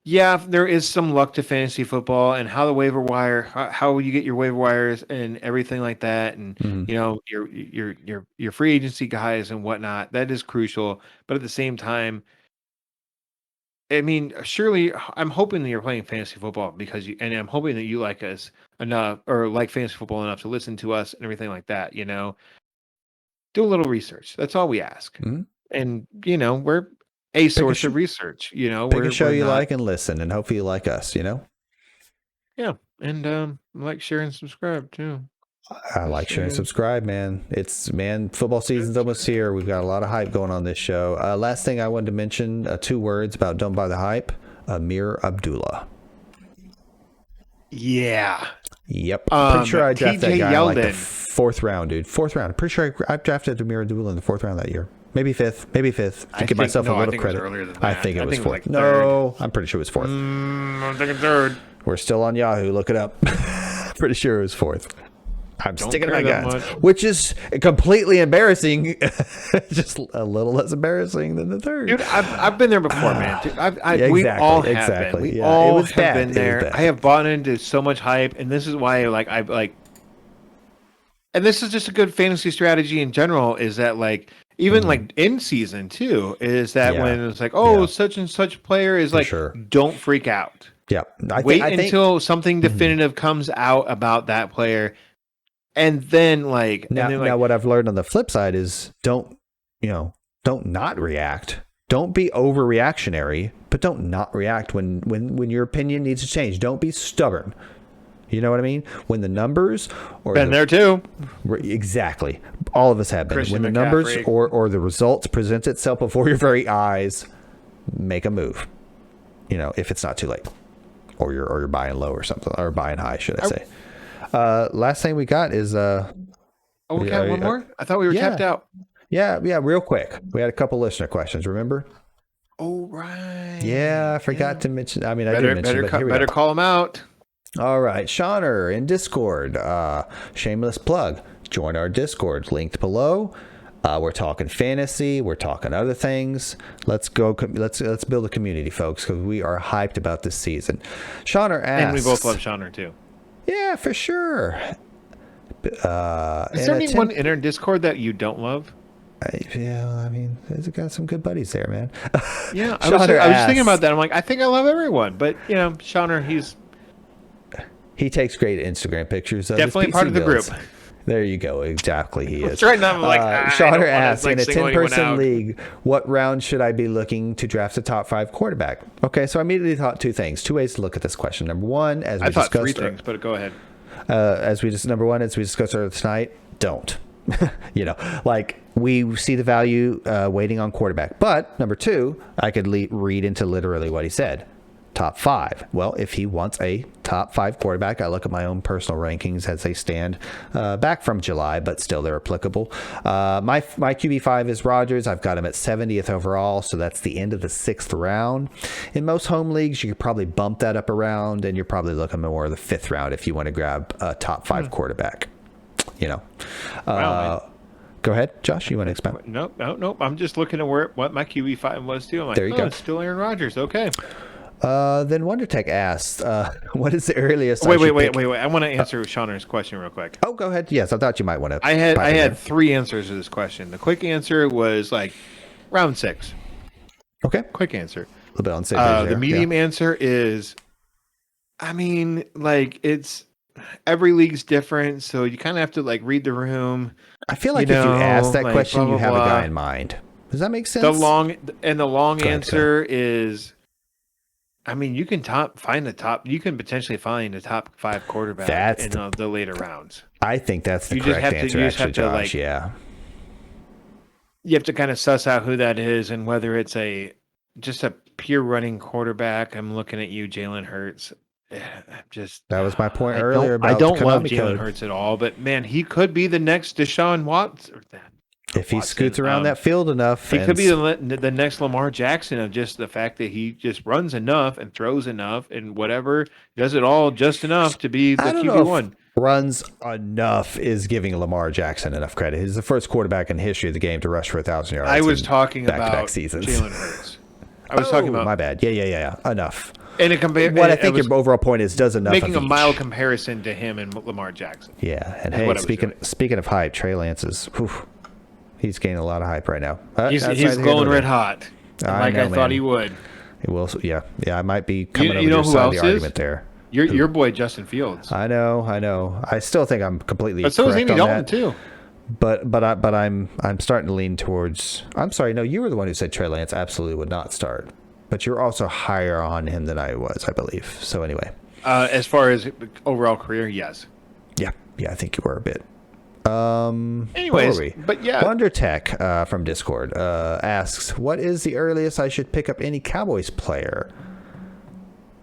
S1: yeah, there is some luck to fantasy football and how the waiver wire, how you get your waiver wires and everything like that, and your free agency guys and whatnot. That is crucial, but at the same time, I mean, surely I'm hoping that you're playing fantasy football and I'm hoping that you like us enough or like fantasy football enough to listen to us and everything like that. Do a little research. That's all we ask. Mm-hmm. And, we're a source of research.
S2: Pick a show you like and listen, and hopefully you like us,
S1: Yeah. And like, share, and subscribe too.
S2: I like, share, and subscribe, man. Football season's almost here. We've got a lot of hype going on this show. Last thing I wanted to mention, 2 words about Don't Buy the Hype. Ameer Abdullah.
S1: Yeah.
S2: Yep. Pretty sure I drafted that guy in like the 4th round, dude. 4th round. Pretty sure I drafted Ameer Abdullah in the 4th round that year. Maybe 5th. To give myself a little credit. I think it was 4th. Like no, I'm pretty sure it was 4th.
S1: I'm thinking 3rd.
S2: We're still on Yahoo. Look it up. Pretty sure it was 4th. I'm sticking to my guns, which is completely embarrassing. Just a little less embarrassing than the 3rd.
S1: Dude, I've been there before, man. We all have been. We all have been there. I have bought into so much hype, and this is why, and this is just a good fantasy strategy in general. Is that even like in season too? Is that when it's like, such and such player is don't freak out.
S2: Yeah.
S1: Wait
S2: I think
S1: until something definitive comes out about that player, and then
S2: now what I've learned on the flip side is don't not react. Don't be overreactionary, but don't not react when your opinion needs to change. Don't be stubborn. You know what I mean? When the numbers or
S1: been there too.
S2: Exactly. All of us have been.
S1: Christian
S2: When the numbers
S1: McCaffrey.
S2: or the results present itself before your very eyes, make a move. If it's not too late. Or you're buying low or something, or buying high, should I say. Last thing we got is
S1: Oh, we got one more? I thought we were tapped out.
S2: Yeah, real quick. We had a couple listener questions, remember?
S1: Oh, right.
S2: Yeah, I forgot to mention. I mean, I
S1: Better,
S2: did mention, but here we
S1: better
S2: go.
S1: call them out.
S2: All right, Shauner in Discord. Shameless plug. Join our Discord, linked below. We're talking fantasy. We're talking other things. Let's go. Let's build a community, folks, because we are hyped about this season. Shauner asks,
S1: And we both love Shauner too.
S2: Yeah, for sure.
S1: Is there anyone in our Discord that you don't love?
S2: I mean, there's got some good buddies there, man.
S1: Yeah, I was thinking about that. I'm like, I think I love everyone, but Shauner,
S2: he takes great Instagram pictures of
S1: definitely
S2: his PC
S1: part of the
S2: builds.
S1: group.
S2: There you go. Exactly, he is.
S1: Right now, I'm like,
S2: Shauner asks, in a
S1: single anyone
S2: 10-person
S1: out.
S2: league, what round should I be looking to draft a top 5 quarterback? Okay, so I immediately thought two things, two ways to look at this question. Number one, as we
S1: I thought
S2: discussed,
S1: 3 things, but go ahead.
S2: number one, as we discussed earlier tonight, don't. We see the value waiting on quarterback. But number two, I could read into literally what he said. Top 5. Well, if he wants a top 5 quarterback, I look at my own personal rankings as they stand back from July, but still they're applicable. My QB5 is Rodgers. I've got him at 70th overall, so that's the end of the 6th round. In most home leagues, you could probably bump that up a round, and you're probably looking more of the 5th round if you want to grab a top 5 quarterback.
S1: Wow,
S2: Go ahead, Josh. You want to expound?
S1: Nope. I'm just looking at what my QB5 was too. I'm like,
S2: There you go.
S1: It's still Aaron Rodgers. Okay.
S2: Then WonderTech asked, what is the earliest?
S1: Wait. I want to answer Shauner's question real quick.
S2: Oh, go ahead. Yes, I thought you might want to.
S1: I had 3 answers to this question. The quick answer was round 6.
S2: Okay.
S1: Quick answer.
S2: A little bit on safe page
S1: The
S2: there.
S1: medium answer is, it's every league's different, so you kind of have to read the room.
S2: I feel like if you ask that question,
S1: blah,
S2: you
S1: blah,
S2: have a
S1: blah.
S2: guy in mind. Does that make sense?
S1: The long
S2: ahead,
S1: answer is, you can potentially find a top 5 quarterback in the later rounds.
S2: I think that's the
S1: You just
S2: correct
S1: have to-
S2: answer,
S1: you just
S2: actually,
S1: have to,
S2: Josh. Yeah.
S1: You have to kind of suss out who that is and whether it's just a pure running quarterback. I'm looking at you, Jalen Hurts.
S2: That was my point
S1: I
S2: earlier
S1: don't, I
S2: about
S1: don't
S2: the
S1: love
S2: Konami
S1: Jalen
S2: code.
S1: Hurts at all, but man, he could be the next Deshaun Watson.
S2: If he scoots around that field enough,
S1: he could be the next Lamar Jackson of just the fact that he just runs enough and throws enough and whatever, does it all just enough to be the
S2: I don't know
S1: QB1.
S2: if runs enough is giving Lamar Jackson enough credit. He's the first quarterback in history of the game to rush for 1,000 yards.
S1: I was
S2: in
S1: talking
S2: back-to-back
S1: about
S2: seasons.
S1: Jalen Hurts. I was talking about
S2: my bad. Yeah. Enough.
S1: and
S2: What I think your overall point is does enough.
S1: making
S2: of
S1: a
S2: each.
S1: mild comparison to him and Lamar Jackson.
S2: Yeah, and
S1: is
S2: hey,
S1: what I was
S2: speaking of hype, Trey Lance is he's gaining a lot of hype right now.
S1: He's
S2: That's neither here
S1: glowing
S2: nor
S1: red
S2: there.
S1: hot,
S2: I know,
S1: I thought
S2: man.
S1: he would.
S2: He will. Yeah. I might be coming over
S1: you know
S2: your
S1: who
S2: side of
S1: else
S2: the
S1: is?
S2: argument there.
S1: Your boy Justin Fields,
S2: I know. I still think I'm completely.
S1: but so is
S2: correct
S1: Andy
S2: on
S1: Dalton
S2: that.
S1: too.
S2: But I'm starting to lean towards. I'm sorry. No, you were the one who said Trey Lance absolutely would not start. But you're also higher on him than I was, I believe. So anyway.
S1: As far as overall career, yes.
S2: Yeah, I think you were a bit.
S1: Anyways,
S2: where were we?
S1: but yeah,
S2: WonderTech from Discord asks, "What is the earliest I should pick up any Cowboys player?"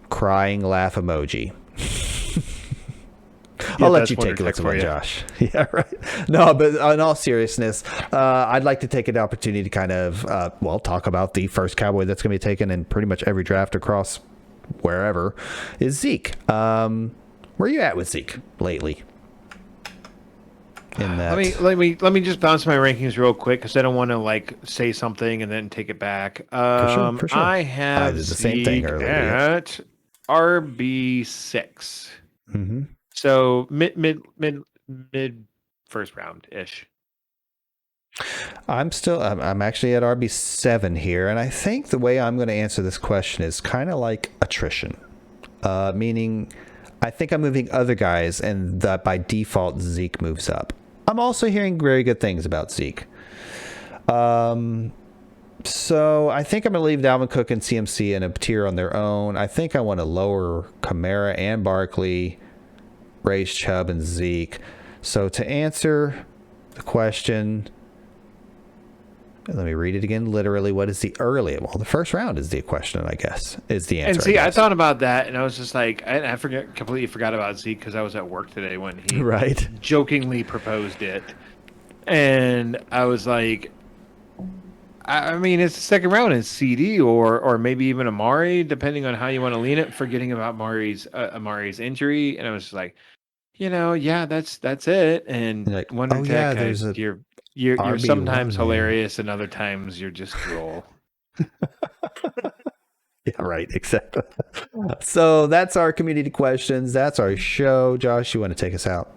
S2: Crying laugh emoji. I'll let you take a listen,
S1: for you.
S2: Josh. Yeah, right. No, but in all seriousness, I'd like to take an opportunity to kind of, talk about the first Cowboy that's going to be taken in pretty much every draft across wherever is Zeke. Where are you at with Zeke lately? In that,
S1: let me just bounce my rankings real quick because I don't want to say something and then take it back.
S2: For sure.
S1: I have
S2: did the same thing
S1: Zeke
S2: earlier.
S1: at RB6.
S2: Mm-hmm.
S1: So mid first round ish.
S2: I'm actually at RB7 here, and I think the way I'm going to answer this question is kind of like attrition. meaning I think I'm moving other guys, and that by default Zeke moves up. I'm also hearing very good things about Zeke. So I think I'm going to leave Dalvin Cook and CMC in a tier on their own. I think I want to lower Kamara and Barkley, raise Chubb and Zeke. So to answer the question, let me read it again. Literally, what is the earliest? Well, the first round is the question, I guess, is the answer.
S1: And see, I thought about that, and I was just like, I completely forgot about Zeke because I was at work today when he
S2: right.
S1: jokingly proposed it. And I was like, I mean, it's the second round. It's CD or maybe even Amari, depending on how you want to lean it. Forgetting about Amari's injury, and I was just like, yeah, that's it. And
S2: Like,
S1: Wonder Tech, you're
S2: RB1
S1: sometimes
S2: there.
S1: hilarious, and other times you're just droll.
S2: Yeah, right. Exactly. So that's our community questions. That's our show. Josh, you want to take us out?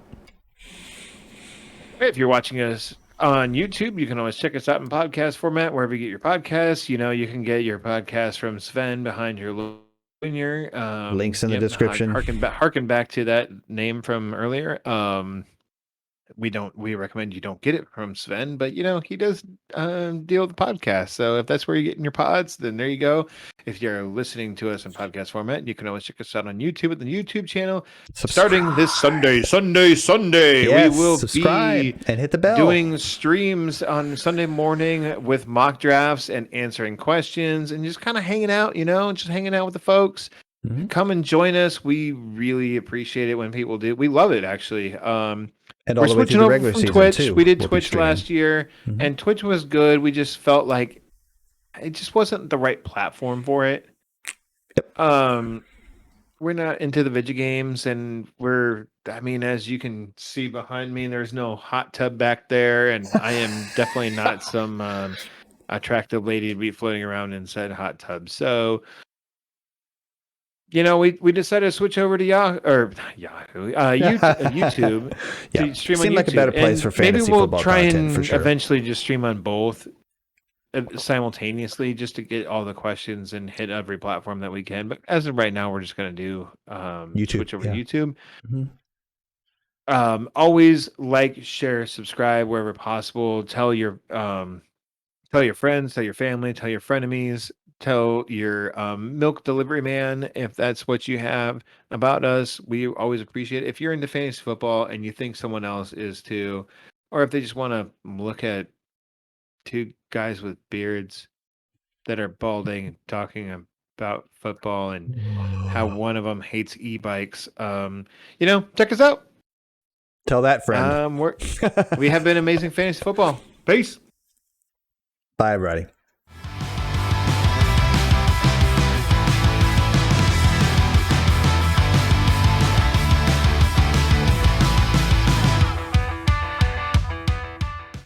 S1: If you're watching us on YouTube, you can always check us out in podcast format wherever you get your podcasts. You can get your podcast from Sven behind your
S2: Links in the description.
S1: Harken back to that name from earlier. We recommend you don't get it from Sven, but he does deal with the podcast. So if that's where you're getting your pods, then there you go. If you're listening to us in podcast format, you can always check us out on YouTube at the YouTube channel. Starting this Sunday,
S2: yes,
S1: we will
S2: subscribe and hit the bell.
S1: Doing streams on Sunday morning with mock drafts and answering questions and just kind of hanging out, just hanging out with the folks.
S2: Mm-hmm.
S1: Come and join us. We really appreciate it when people do. We love it, actually.
S2: And
S1: we're switching over from Twitch.
S2: Too,
S1: we did Twitch last year, and Twitch was good. We just felt like it just wasn't the right platform for it.
S2: Yep.
S1: We're not into the video games, and as you can see behind me, there's no hot tub back there, and I am definitely not some attractive lady to be floating around inside a hot tub. So, we decided to switch over to YouTube to stream on YouTube.
S2: Like a better place for fantasy football content,
S1: maybe we'll try and
S2: for sure.
S1: eventually just stream on both simultaneously, just to get all the questions and hit every platform that we can. But as of right now, we're just going to do
S2: YouTube.
S1: Switch over to YouTube.
S2: Mm-hmm.
S1: Always like, share, subscribe wherever possible. Tell your friends, tell your family, tell your frenemies. Tell your milk delivery man, if that's what you have, about us. We always appreciate it. If you're into fantasy football and you think someone else is too, or if they just want to look at two guys with beards that are balding talking about football and how one of them hates e-bikes, check us out.
S2: Tell that friend.
S1: We have been Amazing Fantasy Football. Peace.
S2: Bye, everybody.